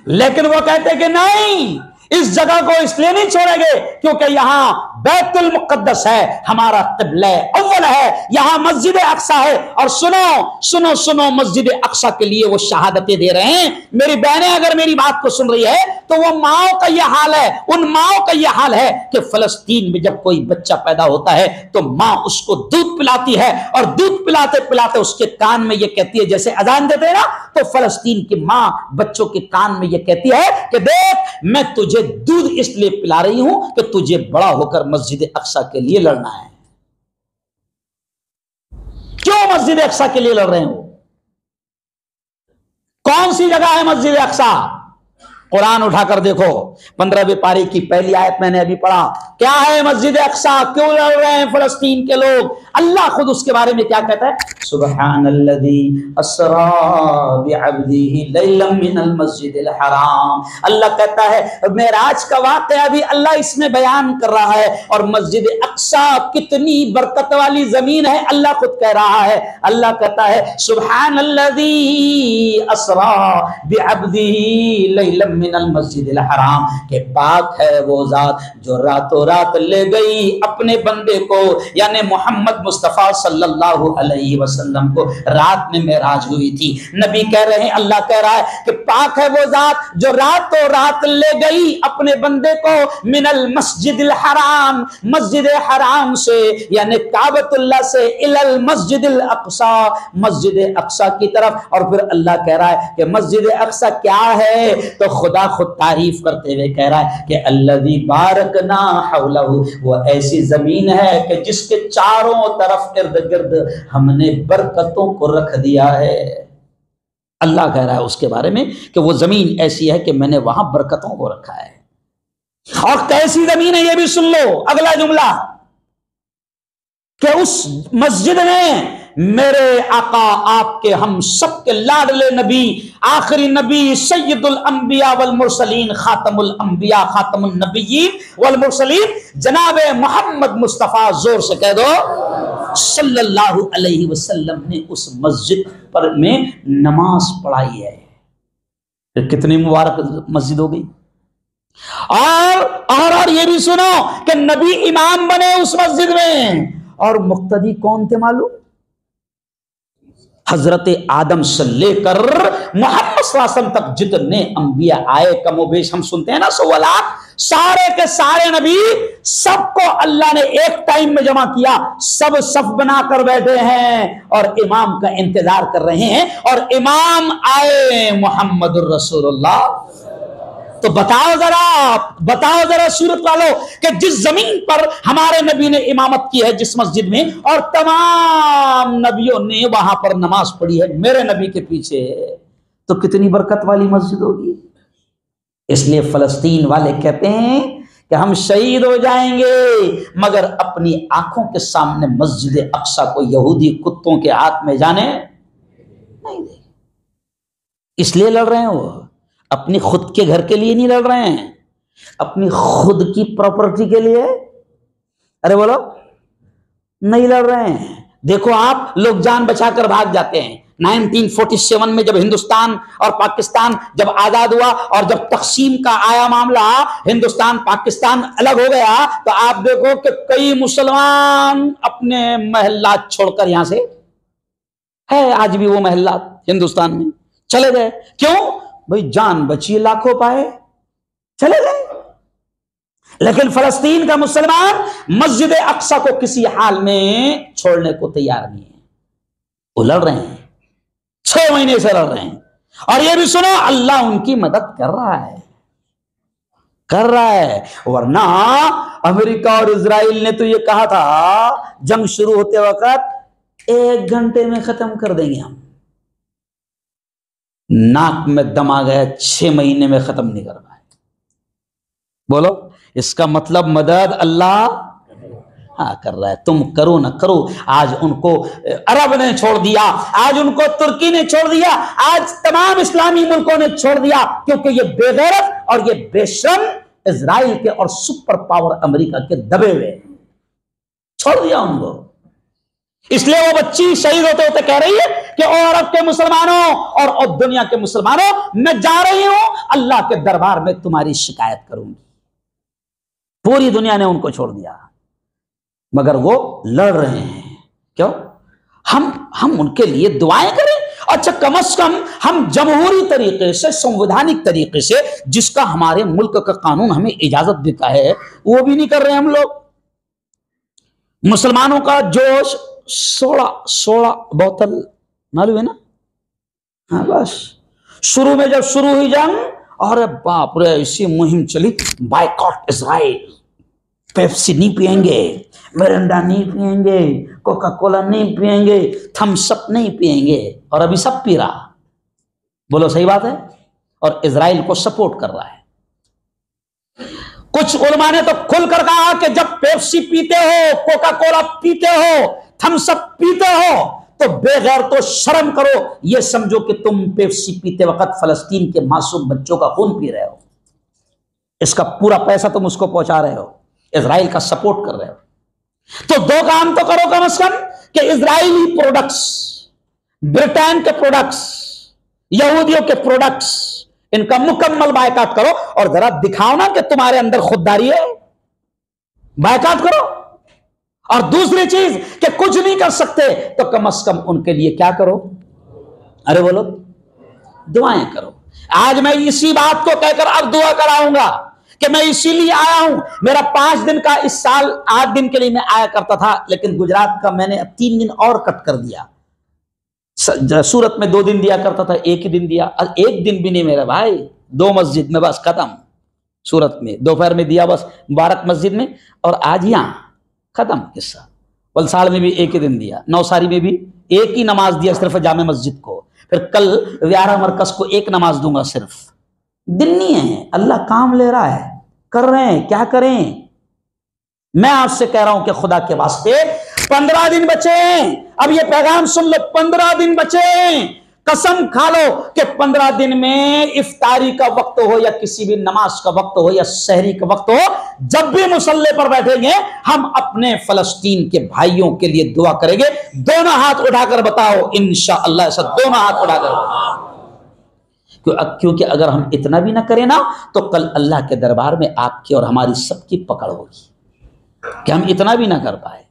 लेकिन वो कहते कि नहीं, इस जगह को इसलिए नहीं छोड़ेंगे क्योंकि यहां बैतुल मुक़द्दस है, हमारा क़िबला अव्वल है, यहां मस्जिद अक्सा है। और सुनो सुनो सुनो, मस्जिद अक्सा के लिए वो शहादतें दे रहे हैं। मेरी बहनें अगर मेरी बात को सुन रही है तो वो माओ का यह हाल है, उन माओ का यह हाल है कि फलस्तीन में जब कोई बच्चा पैदा होता है तो मां उसको दूध पिलाती है, और दूध पिलाते पिलाते उसके कान में ये कहती है, जैसे अजान देते हैं ना, तो फलस्तीन की मां बच्चों के कान में ये कहती है कि देख, मैं तुझे दूध इसलिए पिला रही हूं कि तुझे बड़ा होकर मस्जिद अक्सा के लिए लड़ना है। क्यों मस्जिद अक्सा के लिए लड़ रहे हो? कौन सी जगह है मस्जिद अक्सा? कुरान उठाकर देखो, 15वीं पारी की पहली आयत मैंने अभी पढ़ा। क्या है मस्जिद अक्सा? क्यों लड़ रहे हैं फलस्तीन के लोग? अल्लाह खुद उसके बारे में क्या कहता है? सुब्हानल्लज़ी अस्रा बिअब्दिही लैलन मिनल मस्जिदिल हराम। अल्लाह कहता है, मेराज का वाक़या भी अल्लाह इसमें बयान कर रहा है, और मस्जिद अक्सा कितनी बरकत वाली जमीन है अल्लाह खुद कह रहा है। अल्लाह कहता है सुब्हानल्लज़ी अस्रा बिअब्दिही लैलन मिनल मस्जिदिल हराम, के पाक है वो जात जो रातों रात ले गई अपने बंदे को, यानी मोहम्मद मुस्तफा सल्लल्लाहु अलैहि वसल्लम को रात में मेराज हुई थी। नबी कह रहे हैं, अल्लाह कह रहा है कि पाक है वो जात जो रातों रात ले गई अपने बंदे को मिनल मस्जिदिल हराम, मस्जिद हराम से यानी काबतुल्लाह से इलल मस्जिदिल अक्सा, मस्जिद अक्सा की तरफ। और फिर अल्लाह कह रहा है कि मस्जिद अक्सा क्या है, तो खुदा खुद तारीफ करते हुए कह रहा है कि अल्लज़ी बारकना हौलहु, वो ऐसी जमीन है कि जिसके चारों तरफ इर्द गिर्द हमने बरकतों को रख दिया है। अल्लाह कह रहा है उसके बारे में कि वो जमीन ऐसी है कि मैंने वहां बरकतों को रखा है। और कैसी जमीन है ये भी सुन लो, अगला जुमला, कि उस मस्जिद में मेरे आका आपके हम सबके लाडले नबी, आखिरी नबी, सैयदुल अंबिया वल मुरसलीन, खातमुल अंबिया खातमुन नबिय्यीन वल मुरसलीन, जनाबे मोहम्मद मुस्तफा, जोर से कह दो, सल्लल्लाहु अलैहि वसल्लम ने उस मस्जिद पर में नमाज पढ़ाई है। फिर कितनी मुबारक मस्जिद हो गई। और ये भी सुनो कि नबी इमाम बने उस मस्जिद में, और मुक्तदी कौन थे मालूम? हजरत आदम से लेकर मोहम्मद सल्लल्लाहु अलैहि वसल्लम तक जितने अंबिया आए, कमोबेश हम सुनते हैं ना 100 लाख, सारे के सारे नबी, सबको अल्लाह ने एक टाइम में जमा किया, सब सफ बनाकर बैठे हैं और इमाम का इंतजार कर रहे हैं, और इमाम आए मोहम्मदुर रसूलुल्लाह। तो बताओ जरा सूरत वालों कि जिस जमीन पर हमारे नबी ने इमामत की है, जिस मस्जिद में, और तमाम नबियों ने वहां पर नमाज पढ़ी है मेरे नबी के पीछे, तो कितनी बरकत वाली मस्जिद होगी। इसलिए फलस्तीन वाले कहते हैं कि हम शहीद हो जाएंगे मगर अपनी आंखों के सामने मस्जिद अक्सा को यहूदी कुत्तों के हाथ में जाने नहीं देंगे। इसलिए लड़ रहे हैं वो, अपनी खुद के घर के लिए नहीं लड़ रहे हैं, अपनी खुद की प्रॉपर्टी के लिए, अरे बोलो, नहीं लड़ रहे हैं। देखो आप, लोग जान बचाकर भाग जाते हैं। 1947 में जब हिंदुस्तान और पाकिस्तान जब आजाद हुआ और जब तकसीम का आया मामला, हिंदुस्तान पाकिस्तान अलग हो गया, तो आप देखो कि कई मुसलमान अपने महल्ला छोड़कर यहां से, है आज भी वो महल्ला हिंदुस्तान में, चले गए। क्यों भाई? जान बची, लाखों पाए, चले गए। लेकिन फलस्तीन का मुसलमान मस्जिद अक्सा को किसी हाल में छोड़ने को तैयार नहीं है। वो लड़ रहे हैं, 6 महीने से लड़ रहे हैं। और ये भी सुनो, अल्लाह उनकी मदद कर रहा है। वरना अमेरिका और इजराइल ने तो ये कहा था जंग शुरू होते वक्त 1 घंटे में खत्म कर देंगे हम। नाक में दम आ गया, 6 महीने में खत्म नहीं कर पाए। बोलो, इसका मतलब मदद अल्लाह कर रहा है। तुम करो ना करो, आज उनको अरब ने छोड़ दिया, आज उनको तुर्की ने छोड़ दिया, आज तमाम इस्लामी मुल्कों ने छोड़ दिया, क्योंकि ये बेगैरत और ये बेशर्म इजराइल के और सुपर पावर अमेरिका के दबे हुए छोड़ दिया उनको। इसलिए वो बच्ची शहीद होते होते कह रही है कि ओ अरब के मुसलमानों और दुनिया के मुसलमानों, मैं जा रही हूं अल्लाह के दरबार में तुम्हारी शिकायत करूंगी। पूरी दुनिया ने उनको छोड़ दिया, मगर वो लड़ रहे हैं। क्यों? हम उनके लिए दुआएं करें। अच्छा, कम से कम हम जमहूरी तरीके से, संवैधानिक तरीके से, जिसका हमारे मुल्क का कानून हमें इजाजत देता है, वो भी नहीं कर रहे हम लोग। मुसलमानों का जोश 16 बोतल, मालूम है ना? हाँ, बस शुरू में जब शुरू हुई जंग, अरे बाप रे, ऐसी मुहिम चली, बायकॉट इजराइल, पेप्सी नहीं पिएंगे, मिरिंडा नहीं पिएंगे, कोका कोला नहीं पिएंगे, थम्स अप नहीं पिएंगे, और अभी सब पी रहा। बोलो सही बात है? और इजराइल को सपोर्ट कर रहा है। कुछ उलमा ने तो खुलकर कहा कि जब पेप्सी पीते हो, कोका कोला पीते हो, थम्स अप पीते हो, तो बेगैर तो शर्म करो, यह समझो कि तुम पेप्सी पीते वक्त फलस्तीन के मासूम बच्चों का खून पी रहे हो। इसका पूरा पैसा तुम उसको पहुंचा रहे हो, इजराइल का सपोर्ट कर रहे हो। तो 2 काम तो करो कम से कम कि इजरायली प्रोडक्ट्स, ब्रिटेन के प्रोडक्ट्स, यहूदियों के प्रोडक्ट्स, इनका मुकम्मल बायकाट करो, और जरा दिखाओ ना कि तुम्हारे अंदर खुददारी है, बायकाट करो। और दूसरी चीज कि कुछ नहीं कर सकते तो कम से कम उनके लिए क्या करो? अरे बोलो, दुआएं करो। आज मैं इसी बात को कहकर अब दुआ कराऊंगा कि मैं इसीलिए आया हूं। मेरा 5 दिन का, इस साल 8 दिन के लिए मैं आया करता था, लेकिन गुजरात का मैंने अब 3 दिन और कट कर दिया। सूरत में 2 दिन दिया करता था, 1 ही दिन दिया। और 1 दिन भी नहीं मेरा भाई, 2 मस्जिद में बस खत्म। सूरत में दोपहर में दिया बस मुबारक मस्जिद में, और आज यहां खत्म किस्सा। वलसाड़ में भी 1 ही दिन दिया, नौसारी में भी 1 ही नमाज दिया सिर्फ जामे मस्जिद को। फिर कल व्यारा मरकज को 1 नमाज दूंगा सिर्फ। दिन नहीं है, अल्लाह काम ले रहा है, कर रहे हैं, क्या करें। मैं आपसे कह रहा हूं कि खुदा के वास्ते 15 दिन बचे हैं। अब ये पैगाम सुन लो, 15 दिन बचे हैं। कसम खा लो कि 15 दिन में इफ्तारी का वक्त हो या किसी भी नमाज का वक्त हो या सहरी का वक्त हो, जब भी मुसल्ले पर बैठेंगे हम अपने फलस्तीन के भाइयों के लिए दुआ करेंगे। दोनों हाथ उठाकर बताओ इंशाअल्लाह, ऐसा दोनों हाथ उठाकर। क्योंकि अगर हम इतना भी ना करें ना तो कल अल्लाह के दरबार में आपकी और हमारी सबकी पकड़ होगी कि हम इतना भी ना कर पाए,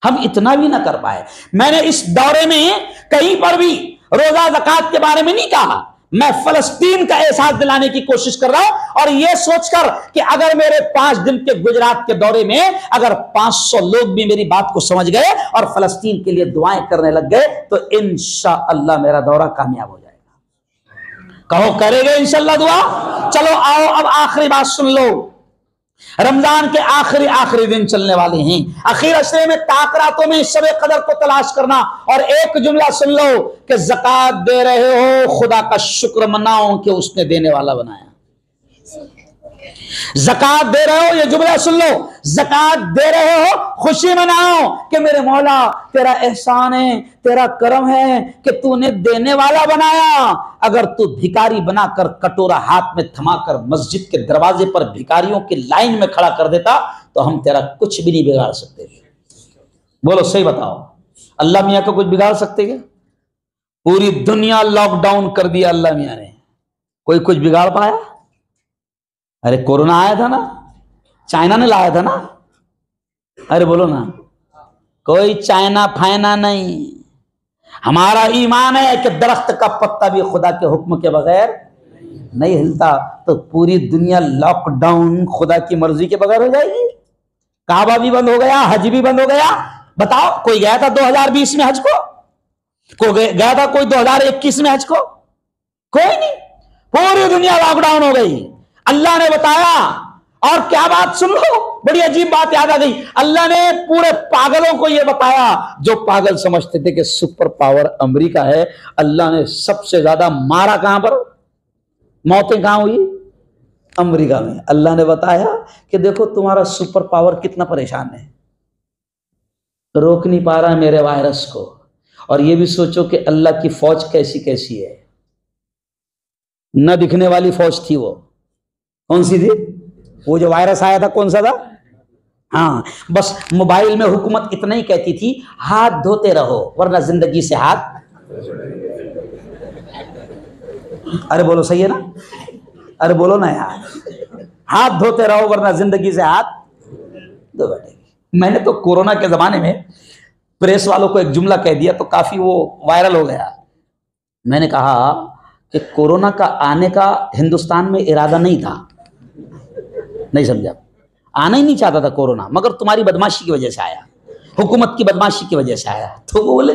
हम इतना भी ना कर पाए। मैंने इस दौरे में कहीं पर भी रोजा ज़कात के बारे में नहीं कहा। मैं फलस्तीन का एहसास दिलाने की कोशिश कर रहा हूं, और यह सोचकर कि अगर मेरे 5 दिन के गुजरात के दौरे में अगर 500 लोग भी मेरी बात को समझ गए और फलस्तीन के लिए दुआएं करने लग गए तो इंशाअल्लाह मेरा दौरा कामयाब हो जाएगा। कहो करेंगे इंशाअल्लाह दुआ। चलो आओ अब आखिरी बात सुन लो। रमजान के आखिरी दिन चलने वाले हैं। आखिर अशरे में ताकरातों में शब कदर को तलाश करना, और एक जुमला सुन लो कि ज़कात दे रहे हो खुदा का शुक्र मनाओ कि उसने देने वाला बनाया। ज़कात दे रहे हो, ये जुमला सुन लो, ज़कात दे रहे हो खुशी मनाओ कि मेरे मौला तेरा एहसान है, तेरा करम है कि तूने देने वाला बनाया। अगर तू भिखारी बनाकर कटोरा हाथ में थमाकर मस्जिद के दरवाजे पर भिखारियों की लाइन में खड़ा कर देता तो हम तेरा कुछ भी नहीं बिगाड़ सकते। बोलो सही बताओ, अल्लाह मियाँ को कुछ बिगाड़ सकते क्या? पूरी दुनिया लॉकडाउन कर दिया अल्लाह मियाँ ने, कोई कुछ बिगाड़ पाया? अरे कोरोना आया था ना, चाइना ने लाया था ना। अरे बोलो ना, कोई चाइना फाइना नहीं। हमारा ईमान है कि दरख्त का पत्ता भी खुदा के हुक्म के बगैर नहीं हिलता। तो पूरी दुनिया लॉकडाउन खुदा की मर्जी के बगैर हो जाएगी? काबा भी बंद हो गया, हज भी बंद हो गया। बताओ कोई गया था 2020 में हज को? कोई गया था कोई 2021 में हज को? कोई नहीं। पूरी दुनिया लॉकडाउन हो गई। अल्लाह ने बताया, और क्या बात सुन लो, बड़ी अजीब बात याद आ गई। अल्लाह ने पूरे पागलों को यह बताया, जो पागल समझते थे कि सुपर पावर अमेरिका है। अल्लाह ने सबसे ज्यादा मारा कहां पर, मौतें कहां हुई? अमेरिका में। अल्लाह ने बताया कि देखो तुम्हारा सुपर पावर कितना परेशान है, रोक नहीं पा रहा मेरे वायरस को। और यह भी सोचो कि अल्लाह की फौज कैसी कैसी है। न दिखने वाली फौज थी वो। कौन सी थी? वो जो वायरस आया था कौन सा था? हाँ, बस मोबाइल में हुकूमत इतना ही कहती थी, हाथ धोते रहो वरना जिंदगी से हाथ। अरे बोलो सही है ना? अरे बोलो ना यार, हाथ धोते रहो वरना जिंदगी से हाथ धो बैठेगी। मैंने तो कोरोना के जमाने में प्रेस वालों को एक जुमला कह दिया तो काफी वो वायरल हो गया। मैंने कहा कि कोरोना का आने का हिंदुस्तान में इरादा नहीं था। नहीं समझा? आना ही नहीं चाहता था कोरोना, मगर तुम्हारी बदमाशी की वजह से आया, हुकूमत की बदमाशी की वजह से आया। तो वो बोले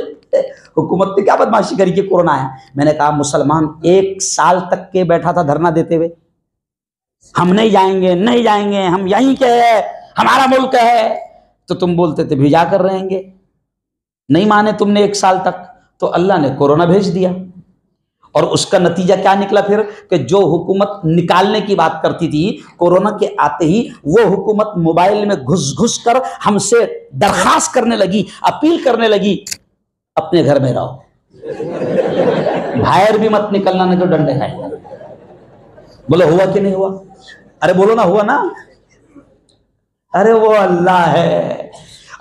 हुकूमत ने क्या बदमाशी करी कि कोरोना आया? मैंने कहा मुसलमान 1 साल तक के बैठा था धरना देते हुए, हम नहीं जाएंगे, नहीं जाएंगे, हम यहीं के हैं, हमारा मुल्क है। तो तुम बोलते थे भिजा कर रहेंगे, नहीं माने तुमने 1 साल तक, तो अल्लाह ने कोरोना भेज दिया। और उसका नतीजा क्या निकला फिर कि जो हुकूमत निकालने की बात करती थी, कोरोना के आते ही वो हुकूमत मोबाइल में घुस घुस कर हमसे दरखास्त करने लगी, अपील करने लगी, अपने घर में रहो, बाहर भी मत निकलना, नहीं तो डंडे खाएंगे। बोलो हुआ कि नहीं हुआ? अरे बोलो ना, हुआ ना? अरे वो अल्लाह है।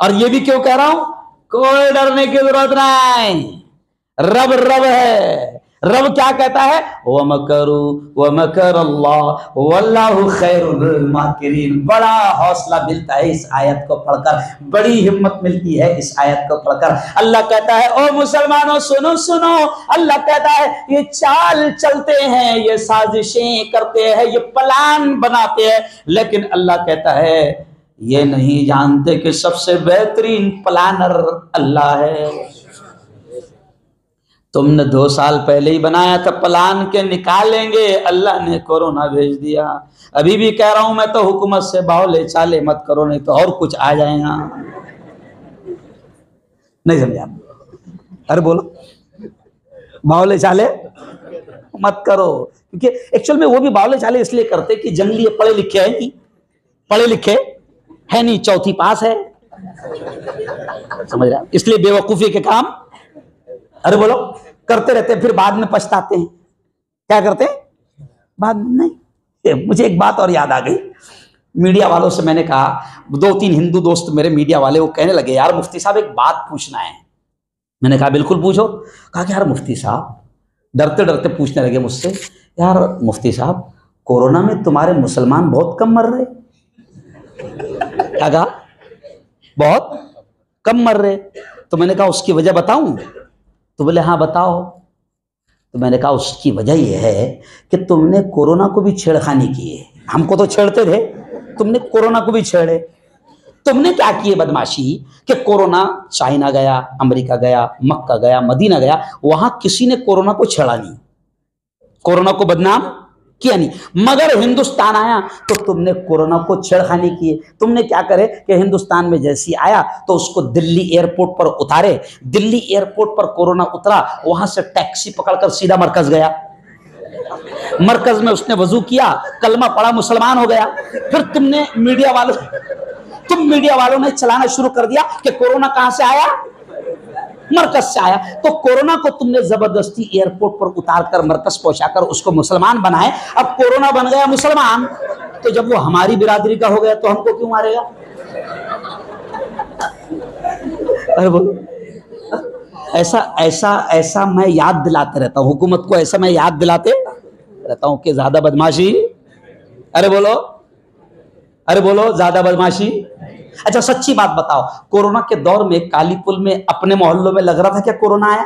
और ये भी क्यों कह रहा हूं, कोई डरने की जरूरत नहीं। रब रब है। रब क्या कहता है? वमकरू वमकर अल्लाह वल्लाहु खैरुल माकिरीन। बड़ा हौसला मिलता है इस आयत को पढ़कर, बड़ी हिम्मत मिलती है इस आयत को पढ़कर। अल्लाह कहता है ओ मुसलमानों सुनो सुनो, अल्लाह कहता है ये चाल चलते हैं, ये साजिशें करते हैं, ये प्लान बनाते हैं, लेकिन अल्लाह कहता है ये नहीं जानते कि सबसे बेहतरीन प्लानर अल्लाह है। तुमने 2 साल पहले ही बनाया था प्लान के निकालेंगे, अल्लाह ने कोरोना भेज दिया। अभी भी कह रहा हूं मैं तो हुकूमत से बाहुले चाले मत करो, नहीं तो और कुछ आ जाएगा। नहीं समझे आप? अरे बोलो, बाहुले चाले मत करो, क्योंकि एक्चुअल में वो भी बाहुले चाले इसलिए करते कि जंगली पढ़े लिखे है नहीं, पढ़े लिखे है नहीं, 4वीं पास है, समझ रहे हैं? इसलिए बेवकूफी के काम, अरे बोलो, करते रहते हैं, फिर बाद में पछताते हैं। क्या करते हैं बाद में? नहीं। मुझे एक बात और याद आ गई, मीडिया वालों से मैंने कहा, 2-3 हिंदू दोस्त मेरे मीडिया वाले, वो कहने लगे यार मुफ्ती साहब एक बात पूछना है। मैंने कहा बिल्कुल पूछो। कहा कि यार मुफ्ती साहब, डरते डरते पूछने लगे मुझसे, यार मुफ्ती साहब कोरोना में तुम्हारे मुसलमान बहुत कम मर रहे। क्या कहा? बहुत कम मर रहे। तो मैंने कहा उसकी वजह बताऊं? तो बोले हाँ बताओ। तो मैंने कहा उसकी वजह यह है कि तुमने कोरोना को भी छेड़खानी की है। हमको तो छेड़ते थे, तुमने कोरोना को भी छेड़े। तुमने क्या किए बदमाशी कि कोरोना चाइना गया, अमेरिका गया, मक्का गया, मदीना गया, वहां किसी ने कोरोना को छेड़ा नहीं, कोरोना को बदनाम किया नहीं, मगर हिंदुस्तान आया तो तुमने कोरोना को छेड़खानी किए। तुमने क्या करे कि हिंदुस्तान में जैसी आया तो उसको दिल्ली एयरपोर्ट पर उतारे, दिल्ली एयरपोर्ट पर कोरोना उतरा, वहां से टैक्सी पकड़कर सीधा मरकज गया, मरकज में उसने वजू किया, कलमा पढ़ा, मुसलमान हो गया। फिर तुम मीडिया वालों ने चलाना शुरू कर दिया कि कोरोना कहां से आया? मरकज से आया। तो कोरोना को तुमने जबरदस्ती एयरपोर्ट पर उतारकर मरकज पहुंचाकर उसको मुसलमान बनाए। अब कोरोना बन गया मुसलमान, तो जब वो हमारी बिरादरी का हो गया तो हमको क्यों मारेगा? अरे बोलो, ऐसा मैं याद दिलाते रहता हूं हुकूमत को, ऐसा मैं याद दिलाते रहता हूं कि ज्यादा बदमाशी, अरे बोलो ज्यादा बदमाशी। अच्छा सच्ची बात बताओ, कोरोना के दौर में कालीपुल में अपने मोहल्लों में लग रहा था क्या कोरोना आया?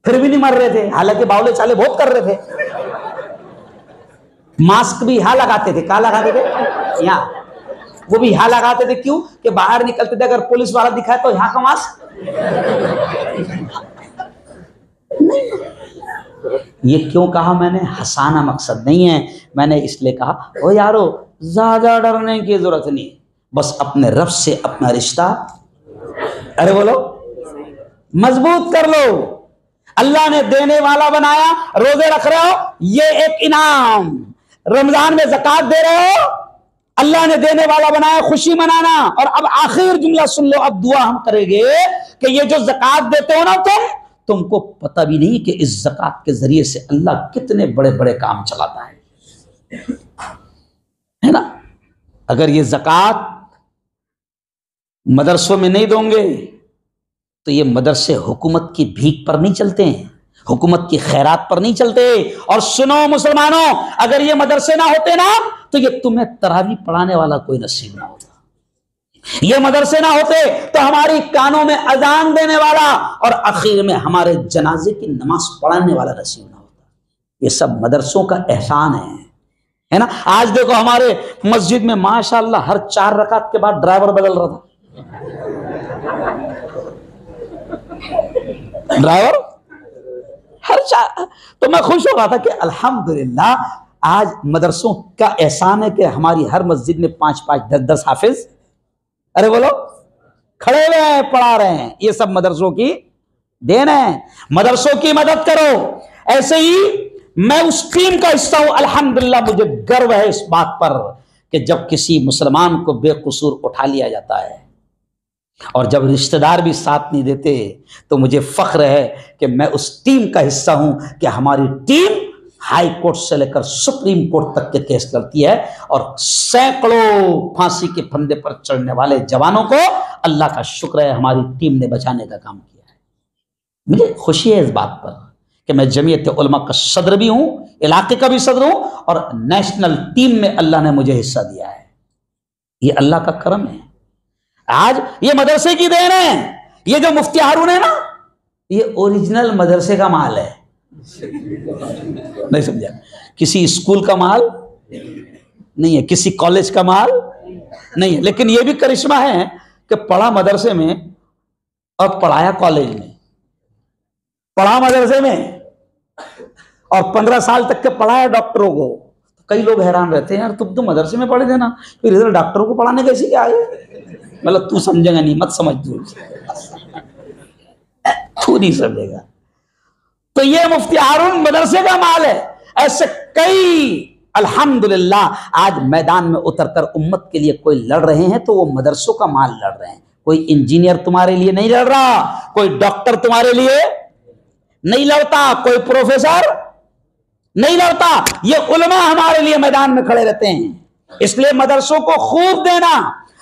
फिर भी नहीं मर रहे थे, हालांकि बावले चाले बहुत कर रहे थे। मास्क भी यहां लगाते थे, कहां लगाते थे? यहाँ। वो भी यहां लगाते थे, क्यों? कि बाहर निकलते थे अगर पुलिस वाला दिखाए तो यहाँ का मास्क। ये क्यों कहा मैंने? हंसाना मकसद नहीं है, मैंने इसलिए कहा ओ यारो ज्यादा डरने की जरूरत नहीं, बस अपने रब से अपना रिश्ता, अरे बोलो, मजबूत कर लो। अल्लाह ने देने वाला बनाया, रोजे रख रहे हो, ये एक इनाम। रमजान में ज़कात दे रहे हो, अल्लाह ने देने वाला बनाया, खुशी मनाना। और अब आखिर जुमला सुन लो, अब दुआ हम करेंगे कि ये जो ज़कात देते हो ना तुमको पता भी नहीं कि इस ज़कात के जरिए से अल्लाह कितने बड़े बड़े काम चलाता है ना? अगर ये ज़कात मदरसों में नहीं दोगे तो ये मदरसे हुकूमत की भीख पर नहीं चलते हैं, हुकूमत की खैरात पर नहीं चलते। और सुनो मुसलमानों, अगर ये मदरसे ना होते ना तो ये तुम्हें तरावी पढ़ाने वाला कोई नसीब ना होता, ये मदरसे ना होते तो हमारी कानों में अजान देने वाला और आखिर में हमारे जनाजे की नमाज पढ़ाने वाला नसीब ना होता। ये सब मदरसों का एहसान है ना? आज देखो हमारे मस्जिद में माशाअल्लाह हर 4 रकात के बाद ड्राइवर बदल रहा था, ड्राइवर हर 4। तो मैं खुश हो रहा था कि अल्हम्दुलिल्लाह आज मदरसों का एहसान है कि हमारी हर मस्जिद में 5-5, 10-10 हाफिज, अरे बोलो, खड़े हुए हैं, पढ़ा रहे हैं। ये सब मदरसों की देन है, मदरसों की मदद करो। ऐसे ही मैं उस टीम का हिस्सा हूं, अल्हम्दुलिल्लाह मुझे गर्व है इस बात पर कि जब किसी मुसलमान को बेकसूर उठा लिया जाता है और जब रिश्तेदार भी साथ नहीं देते तो मुझे फख्र है कि मैं उस टीम का हिस्सा हूं कि हमारी टीम हाई कोर्ट से लेकर सुप्रीम कोर्ट तक के केस लड़ती है और सैकड़ों फांसी के फंदे पर चढ़ने वाले जवानों को अल्लाह का शुक्र है हमारी टीम ने बचाने का काम किया है। मुझे खुशी है इस बात पर कि मैं जमीयत उलमा का सदर भी हूं, इलाके का भी सदर हूं और नेशनल टीम में अल्लाह ने मुझे हिस्सा दिया है। ये अल्लाह का करम है। आज ये मदरसे की देन है। ये जो मुफ्ती हारून है ना, ये ओरिजिनल मदरसे का माल है। नहीं समझा? किसी स्कूल का माल नहीं है, किसी कॉलेज का माल नहीं है। लेकिन ये भी करिश्मा है कि पढ़ा मदरसे में और पढ़ाया कॉलेज में, पढ़ा मदरसे में और 15 साल तक के पढ़ाया डॉक्टरों को। कई लोग हैरान रहते हैं, यार तुम तो मदरसे में पढ़े थे ना, फिर इधर डॉक्टरों को पढ़ाने कैसे क्या आए? मतलब तू समझेगा नहीं, मत समझ, तू नहीं समझेगा। तो ये मुफ्ती हारून मदरसे का माल है। ऐसे कई अल्हम्दुलिल्लाह आज मैदान में उतरकर उम्मत के लिए कोई लड़ रहे हैं तो वो मदरसों का माल लड़ रहे हैं। कोई इंजीनियर तुम्हारे लिए नहीं लड़ रहा, कोई डॉक्टर तुम्हारे लिए नहीं लड़ता, कोई प्रोफेसर नहीं लड़ता, ये उलमा हमारे लिए मैदान में खड़े रहते हैं। इसलिए मदरसों को खूब देना।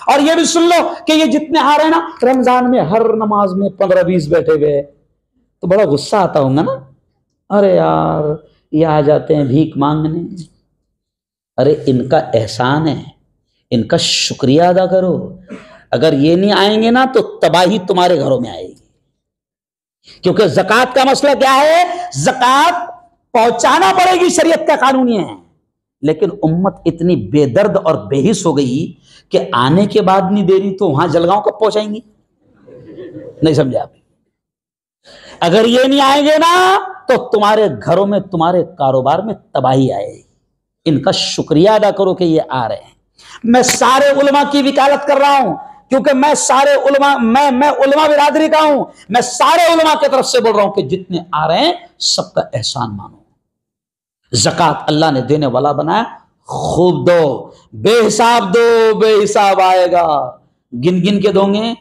और ये भी सुन लो कि ये जितने आ रहे हैं ना रमजान में, हर नमाज में 15-20 बैठे हुए, तो बड़ा गुस्सा आता होगा ना, अरे यार ये आ जाते हैं भीख मांगने। अरे इनका एहसान है, इनका शुक्रिया अदा करो। अगर ये नहीं आएंगे ना तो तबाही तुम्हारे घरों में आएगी। क्योंकि ज़कात का मसला क्या है, ज़कात पहुंचाना पड़ेगी, शरीयत का कानून ये है। लेकिन उम्मत इतनी बेदर्द और बेहिस हो गई कि आने के बाद नहीं दे रही तो वहां जलगांव कब पहुंचाएंगी? नहीं समझे आप? अगर ये नहीं आएंगे ना तो तुम्हारे घरों में, तुम्हारे कारोबार में तबाही आएगी। इनका शुक्रिया अदा करो कि ये आ रहे हैं। मैं सारे उलमा की वकालत कर रहा हूं, क्योंकि मैं सारे उलमा, मैं उलमा बिरादरी का हूं। मैं सारे उलमा की तरफ से बोल रहा हूं कि जितने आ रहे हैं सबका एहसान मानो। ज़कात अल्लाह ने देने वाला बनाया, खूब दो, बेहिसाब दो, बेहिसाब आएगा। गिन गिन के दोगे।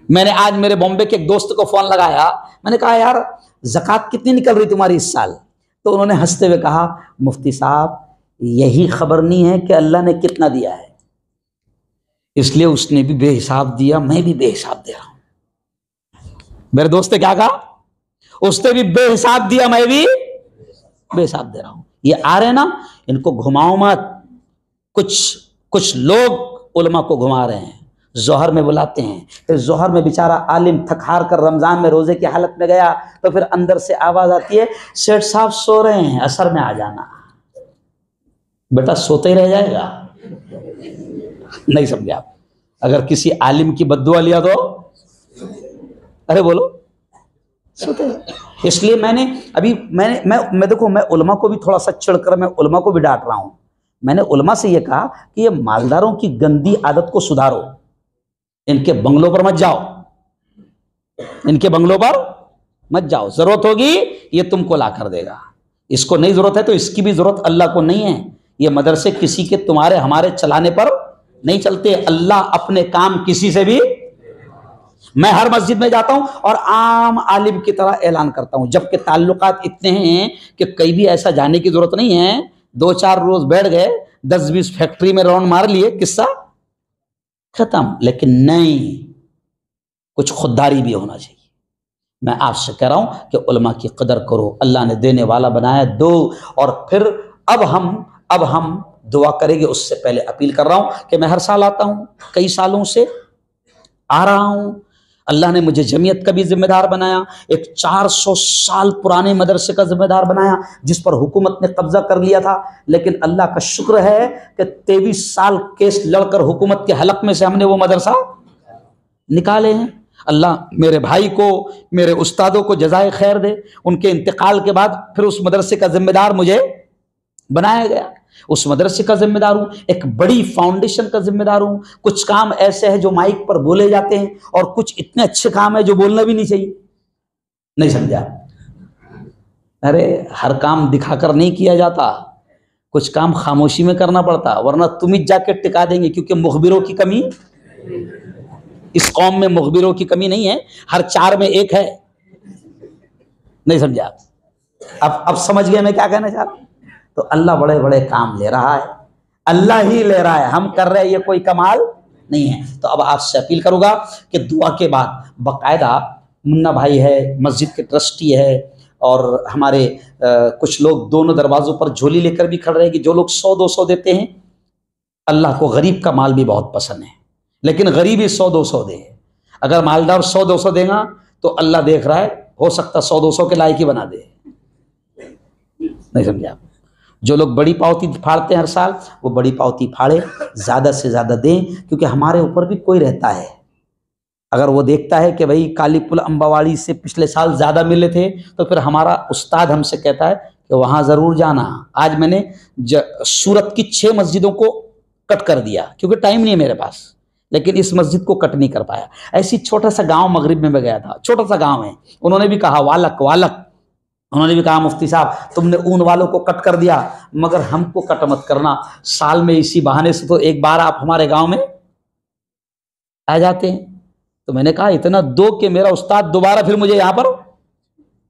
मैंने आज मेरे बॉम्बे के एक दोस्त को फोन लगाया, मैंने कहा यार ज़कात कितनी निकल रही तुम्हारी इस साल? तो उन्होंने हंसते हुए कहा, मुफ्ती साहब यही खबर नहीं है कि अल्लाह ने कितना दिया है, इसलिए उसने भी बेहिसाब दिया, मैं भी बेहिसाब दे रहा हूं। मेरे दोस्त ने क्या कहा? उसने भी बेहिसाब दिया, मैं भी बेहिसाब दे रहा हूं। ये आ रहे ना, इनको घुमाओ मत। कुछ लोग उलमा को घुमा रहे हैं, जोहर में बुलाते हैं, फिर जोहर में बेचारा आलिम थक हार कर रमजान में रोजे की हालत में गया तो फिर अंदर से आवाज आती है, सेठ साहब सो रहे हैं, असर में आ जाना। बेटा सोते ही रह जाएगा। नहीं समझे आप? अगर किसी आलिम की बद्दुआ लिया तो अरे बोलो सोते। इसलिए मैंने अभी मैं देखो, मैं उलमा को भी थोड़ा सा चिढ़कर मैं उलमा को भी डांट रहा हूं। मैंने उलमा से ये कहा कि ये मालदारों की गंदी आदत को सुधारो, इनके बंगलों पर मत जाओ, इनके बंगलों पर मत जाओ। जरूरत होगी ये तुमको ला कर देगा, इसको नहीं जरूरत है तो इसकी भी जरूरत अल्लाह को नहीं है। ये मदरसे किसी के तुम्हारे हमारे चलाने पर नहीं चलते। अल्लाह अपने काम किसी से भी, मैं हर मस्जिद में जाता हूं और आम आलिम की तरह ऐलान करता हूं, जबकि ताल्लुकात इतने हैं कि कहीं भी ऐसा जाने की जरूरत नहीं है। 2-4 रोज बैठ गए, 10-20 फैक्ट्री में राउंड मार लिए, किस्सा खत्म। लेकिन नहीं, कुछ खुददारी भी होना चाहिए। मैं आपसे कह रहा हूं कि उलमा की कदर करो, अल्लाह ने देने वाला बनाया, दो। और फिर अब हम दुआ करेंगे। उससे पहले अपील कर रहा हूं कि मैं हर साल आता हूं, कई सालों से आ रहा हूं। अल्लाह ने मुझे जमीयत का भी जिम्मेदार बनाया, एक 400 साल पुराने मदरसे का जिम्मेदार बनाया जिस पर हुकूमत ने कब्जा कर लिया था। लेकिन अल्लाह का शुक्र है कि 23 साल केस लड़कर हुकूमत के हलक में से हमने वो मदरसा निकाले हैं। अल्लाह मेरे भाई को, मेरे उस्तादों को जज़ाए खैर दे। उनके इंतकाल के बाद फिर उस मदरसे का जिम्मेदार मुझे बनाया गया। उस मदरसे का जिम्मेदार हूं, एक बड़ी फाउंडेशन का जिम्मेदार हूं। कुछ काम ऐसे हैं जो माइक पर बोले जाते हैं और कुछ इतने अच्छे काम है जो बोलना भी नहीं चाहिए। नहीं समझा? अरे हर काम दिखाकर नहीं किया जाता, कुछ काम खामोशी में करना पड़ता, वरना तुम ही जाके टिका देंगे। क्योंकि मुखबिरों की कमी इस कौम में, मुखबिरों की कमी नहीं है, हर 4 में 1 है। नहीं समझा? अब समझ गए मैं क्या कहना चाह रहा हूं? तो अल्लाह बड़े बड़े काम ले रहा है, अल्लाह ही ले रहा है, हम कर रहे हैं, ये कोई कमाल नहीं है। तो अब आपसे अपील करूंगा कि दुआ के बाद बाकायदा मुन्ना भाई है, मस्जिद के ट्रस्टी है, और हमारे कुछ लोग दोनों दरवाज़ों पर झोली लेकर भी खड़े रहेंगे। जो लोग 100-200 देते हैं, अल्लाह को गरीब का माल भी बहुत पसंद है, लेकिन गरीब ही 100-200 दे। अगर मालदार 100-200 देगा तो अल्लाह देख रहा है, हो सकता 100-200 के लायक ही बना दे। नहीं समझे आप? जो लोग बड़ी पावती फाड़ते हैं हर साल, वो बड़ी पावती फाड़े, ज़्यादा से ज़्यादा दें, क्योंकि हमारे ऊपर भी कोई रहता है। अगर वो देखता है कि भाई कालीपुल अम्बावाड़ी से पिछले साल ज़्यादा मिले थे, तो फिर हमारा उस्ताद हमसे कहता है कि वहाँ ज़रूर जाना। आज मैंने सूरत की 6 मस्जिदों को कट कर दिया क्योंकि टाइम नहीं है मेरे पास, लेकिन इस मस्जिद को कट नहीं कर पाया। ऐसी छोटा सा गाँव मगरिब में मैं गया था, छोटा सा गाँव है, उन्होंने भी कहा वालक वालक, उन्होंने भी कहा मुफ्ती साहब तुमने ऊन वालों को कट कर दिया, मगर हमको कट मत करना, साल में इसी बहाने से तो एक बार आप हमारे गांव में आ जाते हैं। तो मैंने कहा इतना दो कि मेरा उस्ताद दोबारा फिर मुझे यहाँ पर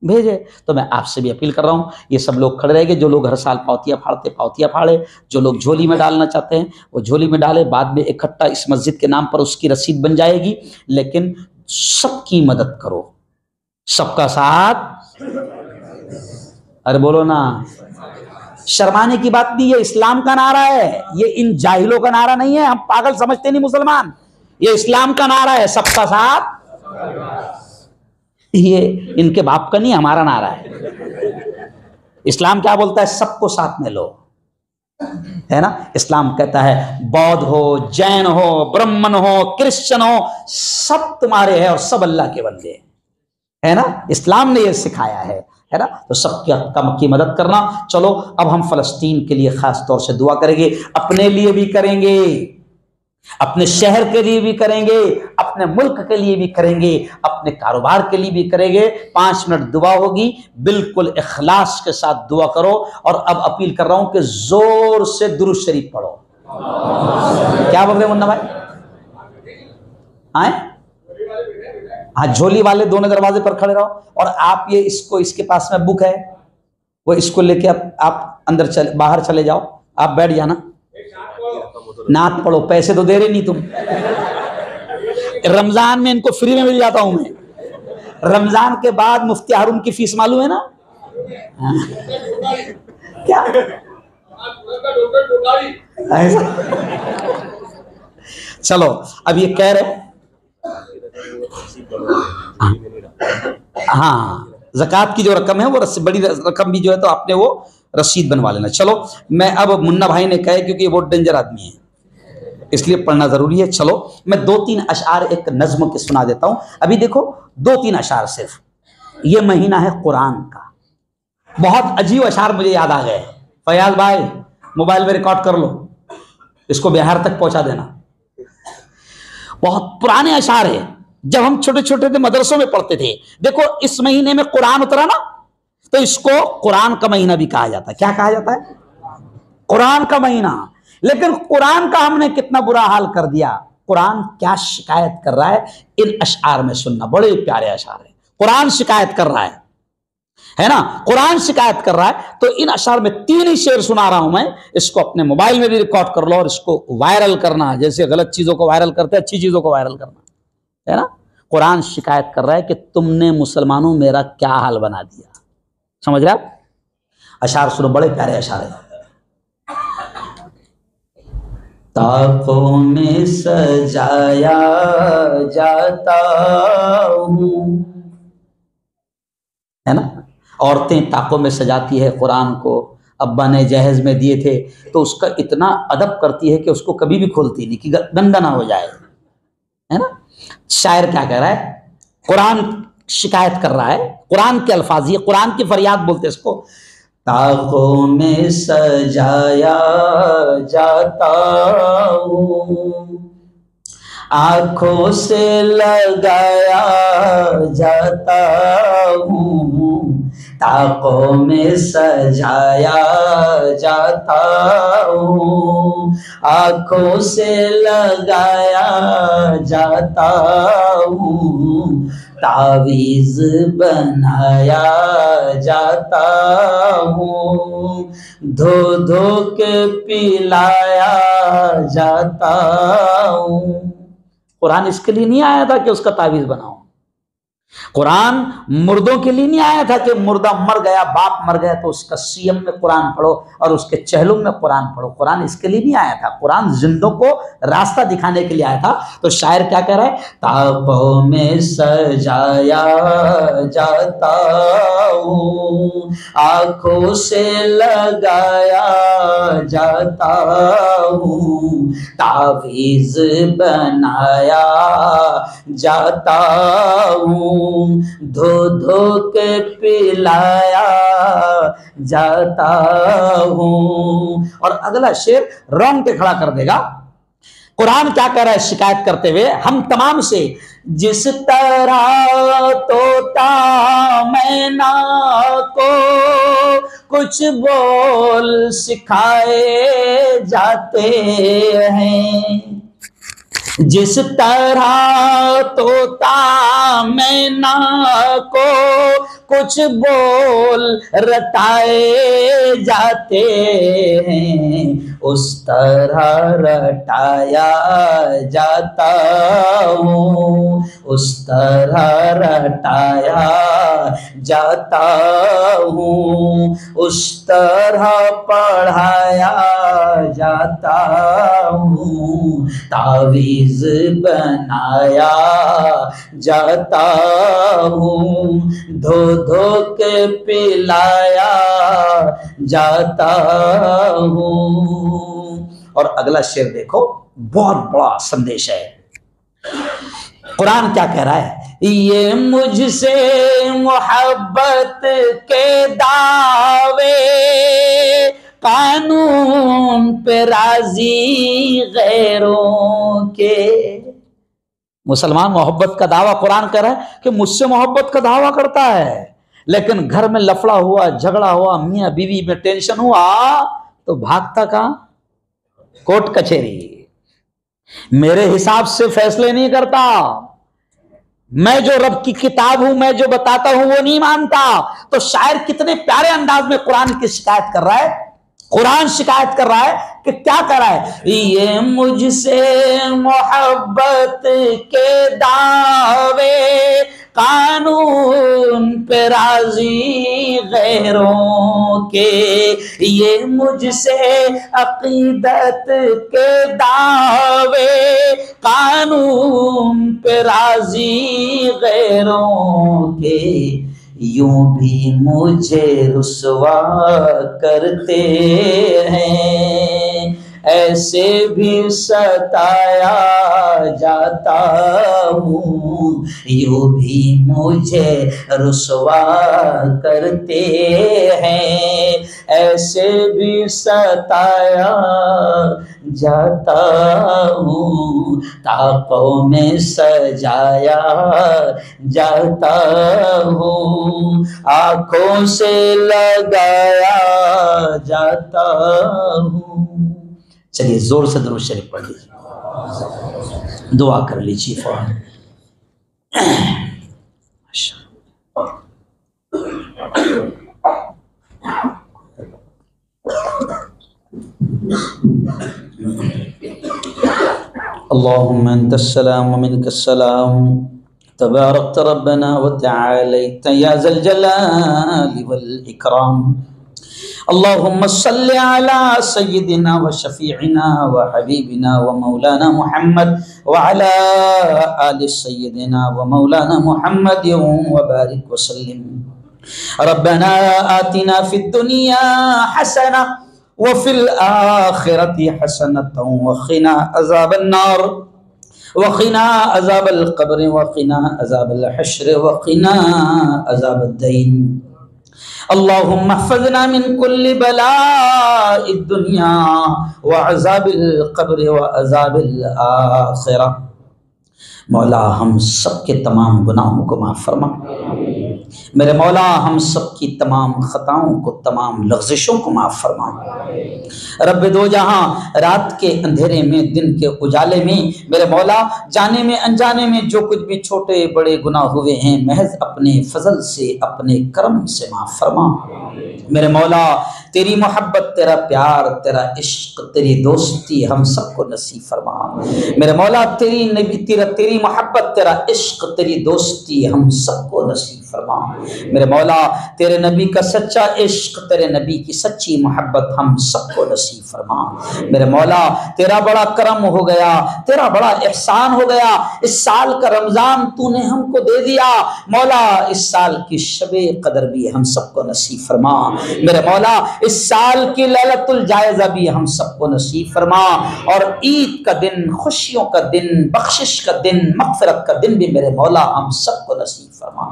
भेजे। तो मैं आपसे भी अपील कर रहा हूँ, ये सब लोग खड़े रहेंगे, जो लोग हर साल पावतियाँ फाड़ते पावतियाँ फाड़े, जो लोग झोली में डालना चाहते हैं वो झोली में डाले, बाद में इकट्ठा इस मस्जिद के नाम पर उसकी रसीद बन जाएगी। लेकिन सबकी मदद करो, सबका साथ, अरे बोलो ना, शर्माने की बात नहीं, ये इस्लाम का नारा है, ये इन जाहिलों का नारा नहीं है। हम पागल समझते नहीं मुसलमान, ये इस्लाम का नारा है, सबका साथ। ये इनके बाप का नहीं, हमारा नारा है। इस्लाम क्या बोलता है? सबको साथ में लो, है ना। इस्लाम कहता है बौद्ध हो, जैन हो, ब्राह्मण हो, क्रिश्चियन हो, सब तुम्हारे हैं और सब अल्लाह के बंदे, है ना। इस्लाम ने यह सिखाया है ना। तो सबकी मदद करना। चलो अब हम फलस्तीन के लिए खास तौर से दुआ करेंगे, अपने लिए भी करेंगे, अपने शहर के लिए भी करेंगे, अपने मुल्क के लिए भी करेंगे, अपने कारोबार के लिए भी करेंगे। 5 मिनट दुआ होगी, बिल्कुल इखलास के साथ दुआ करो। और अब अपील कर रहा हूं कि जोर से दुरूद शरीफ पढ़ो। क्या बोल रहे मुन्ना भाई? आए? हाँ, झोली वाले दोनों दरवाजे पर खड़े रहो। और आप ये इसको, इसके पास में बुक है, वो इसको लेके आप अंदर बाहर चले जाओ, आप बैठ जाना, नात पढ़ो। पैसे तो दे रहे नहीं तुम, रमजान में इनको फ्री में मिल जाता हूं मैं। रमजान के बाद मुफ्ती हारून की फीस मालूम है ना? क्या ऐसा? चलो अब ये कह रहे, हाँ, ज़कात की जो रकम है वो बड़ी रकम भी जो है तो आपने वो रसीद बनवा लेना। चलो मैं अब मुन्ना भाई ने कहा क्योंकि ये बहुत डेंजर आदमी है इसलिए पढ़ना जरूरी है। चलो मैं 2-3 अशार एक नज्म के सुना देता हूं। अभी देखो 2-3 अशार सिर्फ। ये महीना है कुरान का, बहुत अजीब अशार मुझे याद आ गए। फयाज भाई मोबाइल में रिकॉर्ड कर लो, इसको बिहार तक पहुंचा देना। बहुत पुराने अशार है, जब हम छोटे छोटे थे मदरसों में पढ़ते थे। देखो इस महीने में कुरान उतरा ना, तो इसको कुरान का महीना भी कहा जाता है। क्या कहा जाता है? कुरान का महीना। लेकिन कुरान का हमने कितना बुरा हाल कर दिया। कुरान क्या शिकायत कर रहा है इन अशार में सुनना, बड़े प्यारे अशार है। कुरान शिकायत कर रहा है ना, कुरान शिकायत कर रहा है। तो इन अशार में 3 ही शेर सुना रहा हूं मैं, इसको अपने मोबाइल में भी रिकॉर्ड कर लो और इसको वायरल करना, जैसे गलत चीजों को वायरल करते हैं, अच्छी चीजों को वायरल करना, है ना। कुरान शिकायत कर रहा है कि तुमने मुसलमानों मेरा क्या हाल बना दिया। समझ रहे आप? अशार सुनो, बड़े प्यारे अशार है। ताकों में सजाया जाता हूं, है ना। औरतें ताकों में सजाती है कुरान को, अब्बा ने जहेज में दिए थे तो उसका इतना अदब करती है कि उसको कभी भी खोलती नहीं कि गंदा ना हो जाए, है ना। शायर क्या कह रहा है? कुरान शिकायत कर रहा है, कुरान के अल्फाज, ये कुरान की फरियाद बोलते इसको। ताकों में सजाया जाता हूँ, आंखों से लगाया जाता हूँ, ताकों में सजाया जाता हूँ, आंखों से लगाया जाता हूँ, तावीज़ बनाया जाता हूँ, धो धो के पिलाया जाता हूँ। कुरान इसके लिए नहीं आया था कि उसका तावीज़ बनाओ। कुरान मुर्दों के लिए नहीं आया था कि मुर्दा मर गया, बाप मर गया तो उसका सीएम में कुरान पढ़ो और उसके चहलुम में कुरान पढ़ो। कुरान इसके लिए नहीं आया था, कुरान जिंदों को रास्ता दिखाने के लिए आया था। तो शायर क्या कह रहा है? ताकों में सजाया जाता हूँ, आंखों से लगाया जाता हूँ, तावीज़ बनाया जाता हूँ, धो धो के पिलाया जाता हूँ। और अगला शेर रोंगटे खड़ा कर देगा। कुरान क्या कह रहा है शिकायत करते हुए हम तमाम से, जिस तरह तोता मैना को कुछ बोल सिखाए जाते हैं, जिस तरह तोता मैना को कुछ बोल रटाए जाते हैं, उस तरह रटाया जाता हूँ, उस तरह रटाया जाता हूँ, उस तरह पढ़ाया जाता हूँ, तावीज़ बनाया जाता हूँ, धो धो के पिलाया जाता हूँ। और अगला शेर देखो, बहुत बड़ा संदेश है। कुरान क्या कह रहा है, ये मुझसे मोहब्बत के दावे कानून पे राजी गैरों के। मुसलमान मोहब्बत का दावा कुरान कर रहा है कि मुझसे मोहब्बत का दावा करता है, लेकिन घर में लफड़ा हुआ, झगड़ा हुआ, मियां बीवी में टेंशन हुआ तो भागता कहां? कोर्ट कचहरी। मेरे हिसाब से फैसले नहीं करता, मैं जो रब की किताब हूं, मैं जो बताता हूं वो नहीं मानता। तो शायर कितने प्यारे अंदाज में कुरान की शिकायत कर रहा है। कुरान शिकायत कर रहा है कि क्या कर रहा है, ये मुझसे मोहब्बत के दावे कानून पे राजी गैरों के, ये मुझसे अकीदत के दावे कानून पे राजी गैरों के, यूं भी मुझे रुसवा करते हैं, ऐसे भी सताया जाता हूँ, यूं भी मुझे रुसवा करते हैं, ऐसे भी सताया जाता हूँ, ताकों में सजाया जाता हूँ, आँखों से लगाया जाता हूँ। चलिए जोर से दुरूद शरीफ पढ़ लीजिए, दुआ कर लीजिए फौरन। अल्लाहुम्मा अंतस्सलाम व मिनकस्सलाम तबारकत रब्बना व तआलैत या ज़ल जलाली वल इकराम। अल्लाहुम्मा सल्लि अला सय्यिदिना व शफीइना व हबीबिना व मौलाना मुहम्मद व अला आलि सय्यिदिना व मौलाना मुहम्मद व बारिक व सल्लिम। रब्बना आतिना फिद दुनिया हसना व फिल आखिरति हसनतन व क़िना अज़ाबन नार व क़िना अज़ाबल क़ब्र व क़िना अज़ाबल हश्र व क़िना अज़ाबद दीन। अल्लाहुम्मा हफ़ज़ना मिन कुल्लि बलाइद दुनिया व अज़ाबिल क़ब्र व अज़ाबिल आखिरह। मौला हम सब के तमाम गुनाहों को माफ़ फरमा। मेरे मौला हम सब की तमाम ख़ताओं को, तमाम लग़ज़िशों को माफ़ फरमा। रब्बे दो जहां, रात के अंधेरे में, दिन के उजाले में, मेरे मौला जाने में अनजाने में जो कुछ भी छोटे बड़े गुनाह हुए हैं, महज अपने फजल से, अपने करम से माफ़ फरमा। मेरे मौला तेरी मोहब्बत, तेरा प्यार, तेरा इश्क, तेरी दोस्ती हम सबको नसीब फरमा। मेरे मौला तेरी नबी, तेरी मोहब्बत, तेरा इश्क, तेरी दोस्ती हम सबको नसीब फरमा। मेरे मौला तेरे नबी का सच्चा इश्क, तेरे नबी की सच्ची मोहब्बत हम सबको नसीब फरमा। मेरे मौला तेरा बड़ा करम हो गया, तेरा बड़ा एहसान हो गया, इस साल का रमज़ान तूने हमको दे दिया। मौला इस साल की शबे कदर भी हम सबको नसीब फरमा। मेरे मौला इस साल की लैलतुल जायज़ा भी हम सबको नसीब फरमा। और ईद का दिन, खुशियों का दिन, बख्शिश का दिन, मग़फ़िरत का दिन भी मेरे मौला हम सबको नसीब फरमा।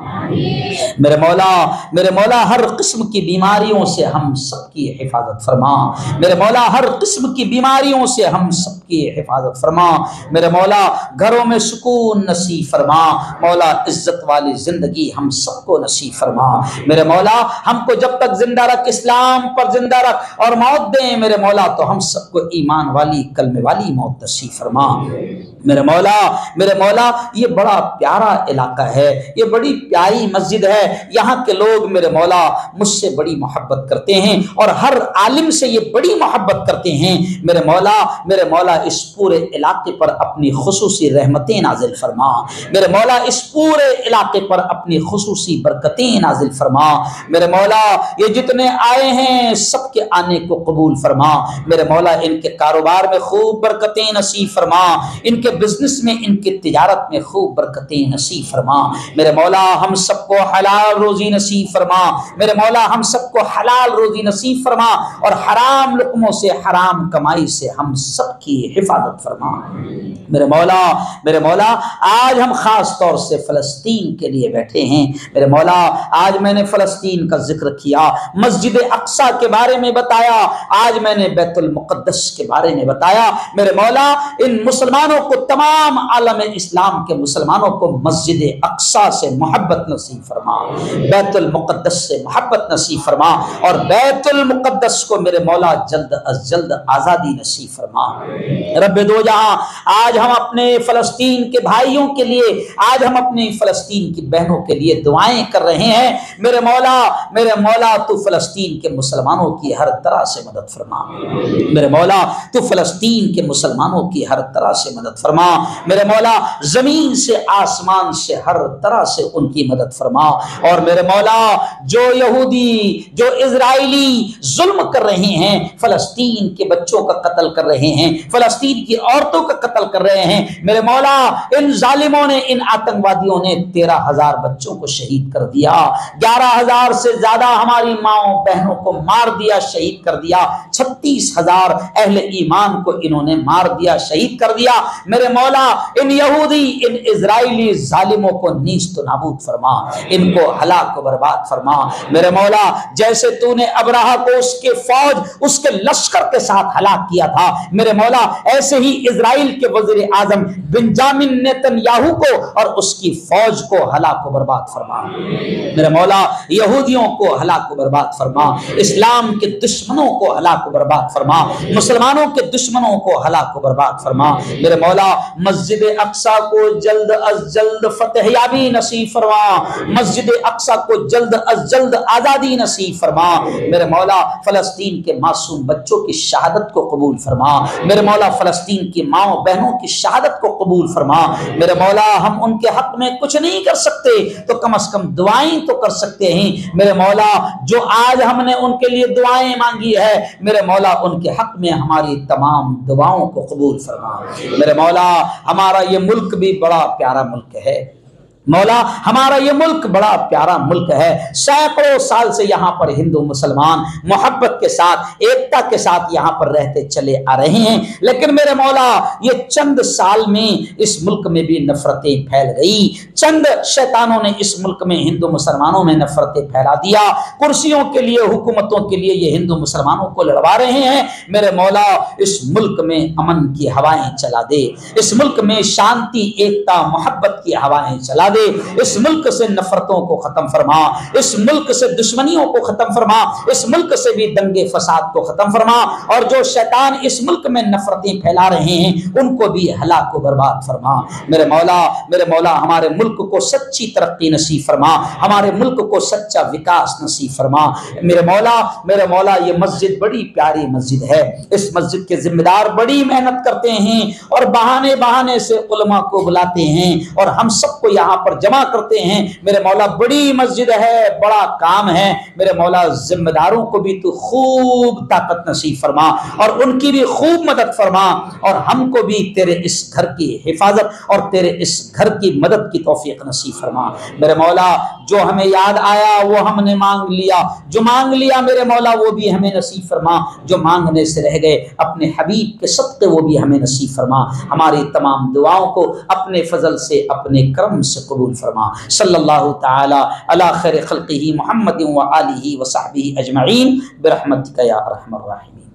मेरे मौला हर किस्म की बीमारियों से हम सबकी हिफाजत फरमा। मेरे मौला हर किस्म की बीमारियों से हम सबकी हिफाजत फरमा। मेरे मौला घरों में सुकून नसीब फरमा। मौला इज्जत वाली जिंदगी हम सबको नसीब फरमा। मेरे मौला हमको जब तक जिंदा रख, इस्लाम पर जिंदा रख और मौत दे मेरे मौला तो हम सबको ईमान वाली कलमे वाली मौत नसीब फरमा। मेरे मौला ये बड़ा प्यारा इलाका है, ये बड़ी प्यारी मस्जिद है। यहाँ के लोग मेरे मौला मुझसे बड़ी मोहब्बत करते हैं और हर आलिम से ये बड़ी मोहब्बत करते हैं। मेरे मौला इस पूरे इलाके पर अपनी खुसूसी रहमतें नाजिल फरमा। मेरे मौला इस पूरे इलाके पर अपनी खुसूसी बरकतें नाजिल फरमा। मेरे मौला ये जितने आए हैं सबके आने को कबूल फरमा। मेरे मौला इनके कारोबार में खूब बरकतें नसीब फरमा, इनके बिजनेस में, इनकी तिजारत में खूब बरकतें नसीब फरमा। मेरे मौला हम सबको हलाल रोजी नसीब फरमा। मेरे मौला हम सबको हलाल रोजी नसीब फरमा और हराम लुक़मों से, हराम कमाई से हम सबकी हिफाजत फरमा। मेरे मौला आज हम खास तौर से फ़लस्तीन के लिए बैठे हैं। मेरे मौला आज मैंने फ़लस्तीन का जिक्र किया, मस्जिद अक्सा के बारे में बताया, आज मैंने बैतुल मुक़द्दस के बारे में बताया। मेरे मौला इन मुसलमानों को, तमाम आलम इस्लाम के मुसलमानों को मस्जिद अक्सा से मोहब्बत नसीब फरमा, बैतुल मुक़द्दस से मोहब्बत नसीब फरमा और बैतुल मुक़द्दस को मेरे मौला जल्द अज जल्द आज़ादी नसीब फरमा। रब्बे दो जहां आज हम अपने फ़लस्तीन के भाइयों के लिए, आज हम अपनी फ़लस्तीन की बहनों के लिए दुआएं कर रहे हैं। मेरे मौला तू फ़लस्तीन के मुसलमानों की हर तरह से मदद फरमा। मेरे मौला तू फ़लस्तीन के मुसलमानों की हर तरह से मदद फरमा। मेरे मौला जमीन से आसमान से हर तरह से उनकी मदद फरमा। और मेरे मौला जो यहूदी, जो इजराइली जुल्म कर रहे हैं, फ़लस्तीन के बच्चों का कत्ल कर रहे हैं, फ़लस्तीन की औरतों का कत्ल कर रहे हैं, मेरे मौला इन जालिमों ने, इन आतंकवादियों ने 13,000 बच्चों को शहीद कर दिया, 11,000 से ज्यादा हमारी माओ बहनों को मार दिया, शहीद कर दिया, 36,000 अहले ईमान को इन्होंने मार दिया, शहीद कर दिया। मेरे मौला इन यहूदी, इन इजराइली जालिमों को नीस्त नाबूद फरमा, इनको हलाक व बर्बाद फरमा। मेरे मौला जैसे तूने अबराहा को उसके फौज, उसके लश्कर के साथ हलाक किया था, मेरे मौला ऐसे ही इजराइल के वज़ीर आज़म बेंजामिन नेतन्याहू को और उसकी फौज को हलाक व बर्बाद फरमा। मेरे मौला यहूदियों को हलाक व बर्बाद फरमा, इस्लाम के दुश्मनों को हलाक व बर्बाद फरमा, मुसलमानों के दुश्मनों को हलाक व बर्बाद फरमा। मेरे मौला मस्जिद अक्सा को जल्द अज जल्द फतहयाबी नसीब फरमा, मस्जिद अक्सा को जल्द अज जल्द आज़ादी नसीब फरमा। मेरे मौला फ़लस्तीन के मासूम बच्चों की शहादत को कबूल फरमा। मेरे मौला फ़लस्तीन की माओ बहनों की शहादत को कबूल फरमा। मेरे मौला हम उनके हक में कुछ नहीं कर सकते तो कम से कम दुआएं तो कर सकते हैं। मेरे मौला जो आज हमने उनके लिए दुआएं मांगी है, मेरे मौला उनके हक में हमारी तमाम दुआओं को कबूल फरमा। मेरे मौला हमारा ये मुल्क भी बड़ा प्यारा मुल्क है, मौला हमारा ये मुल्क बड़ा प्यारा मुल्क है। सैकड़ों साल से यहाँ पर हिंदू मुसलमान मोहब्बत के साथ, एकता के साथ यहाँ पर रहते चले आ रहे हैं, लेकिन मेरे मौला ये चंद साल में इस मुल्क में भी नफरतें फैल गई। चंद शैतानों ने इस मुल्क में हिंदू मुसलमानों में नफरतें फैला दिया, कुर्सियों के लिए, हुकूमतों के लिए ये हिंदू मुसलमानों को लड़वा रहे हैं। मेरे मौला इस मुल्क में अमन की हवाएं चला दे, इस मुल्क में शांति, एकता, मोहब्बत की हवाएं चला दे, इस मुल्क से नफरतों को खत्म फरमा, इस मुल्क से दुश्मनियों को खत्म फरमा, इस मुल्क से भी दंगे फसाद को खत्म फरमा और जो शैतान इस मुल्क में नफरतें फैला रहे हैं उनको भी हलाक व बर्बाद फरमा। मेरे मौला हमारे मुल्क को सच्ची तरक्की नसीब फरमा, हमारे मुल्क को सच्चा विकास नसीब फरमा। मेरे मौला ये मस्जिद बड़ी प्यारी मस्जिद है, इस मस्जिद के जिम्मेदार बड़ी मेहनत करते हैं और बहाने से उलमा को बुलाते हैं और हम सबको यहाँ पर जमा करते हैं। मेरे मौला बड़ी मस्जिद है, बड़ा काम है, मेरे मौला जिम्मेदारों को भी तू खूब ताकत नसीब फरमा और उनकी भी खूब मदद फरमा और हमको भी तेरे इस घर की हिफाजत और तेरे इस घर की मदद की तौफीक नसीब फरमा। मेरे मौला जो हमें याद आया वो हमने मांग लिया, जो मांग लिया मेरे मौला वो भी हमें नसीब फरमा, जो मांगने से रह गए अपने हबीब के सदक़े वो भी हमें नसीब फरमा। हमारी तमाम दुआओं को अपने फजल से, अपने करम से कबूल फरमा। सल्लल्लाहु ताला अला खैर खल्क़िही मुहम्मदिन व आलिही व सहबिही अजमईन बिरहमतिका या अरहमर राहिमीन।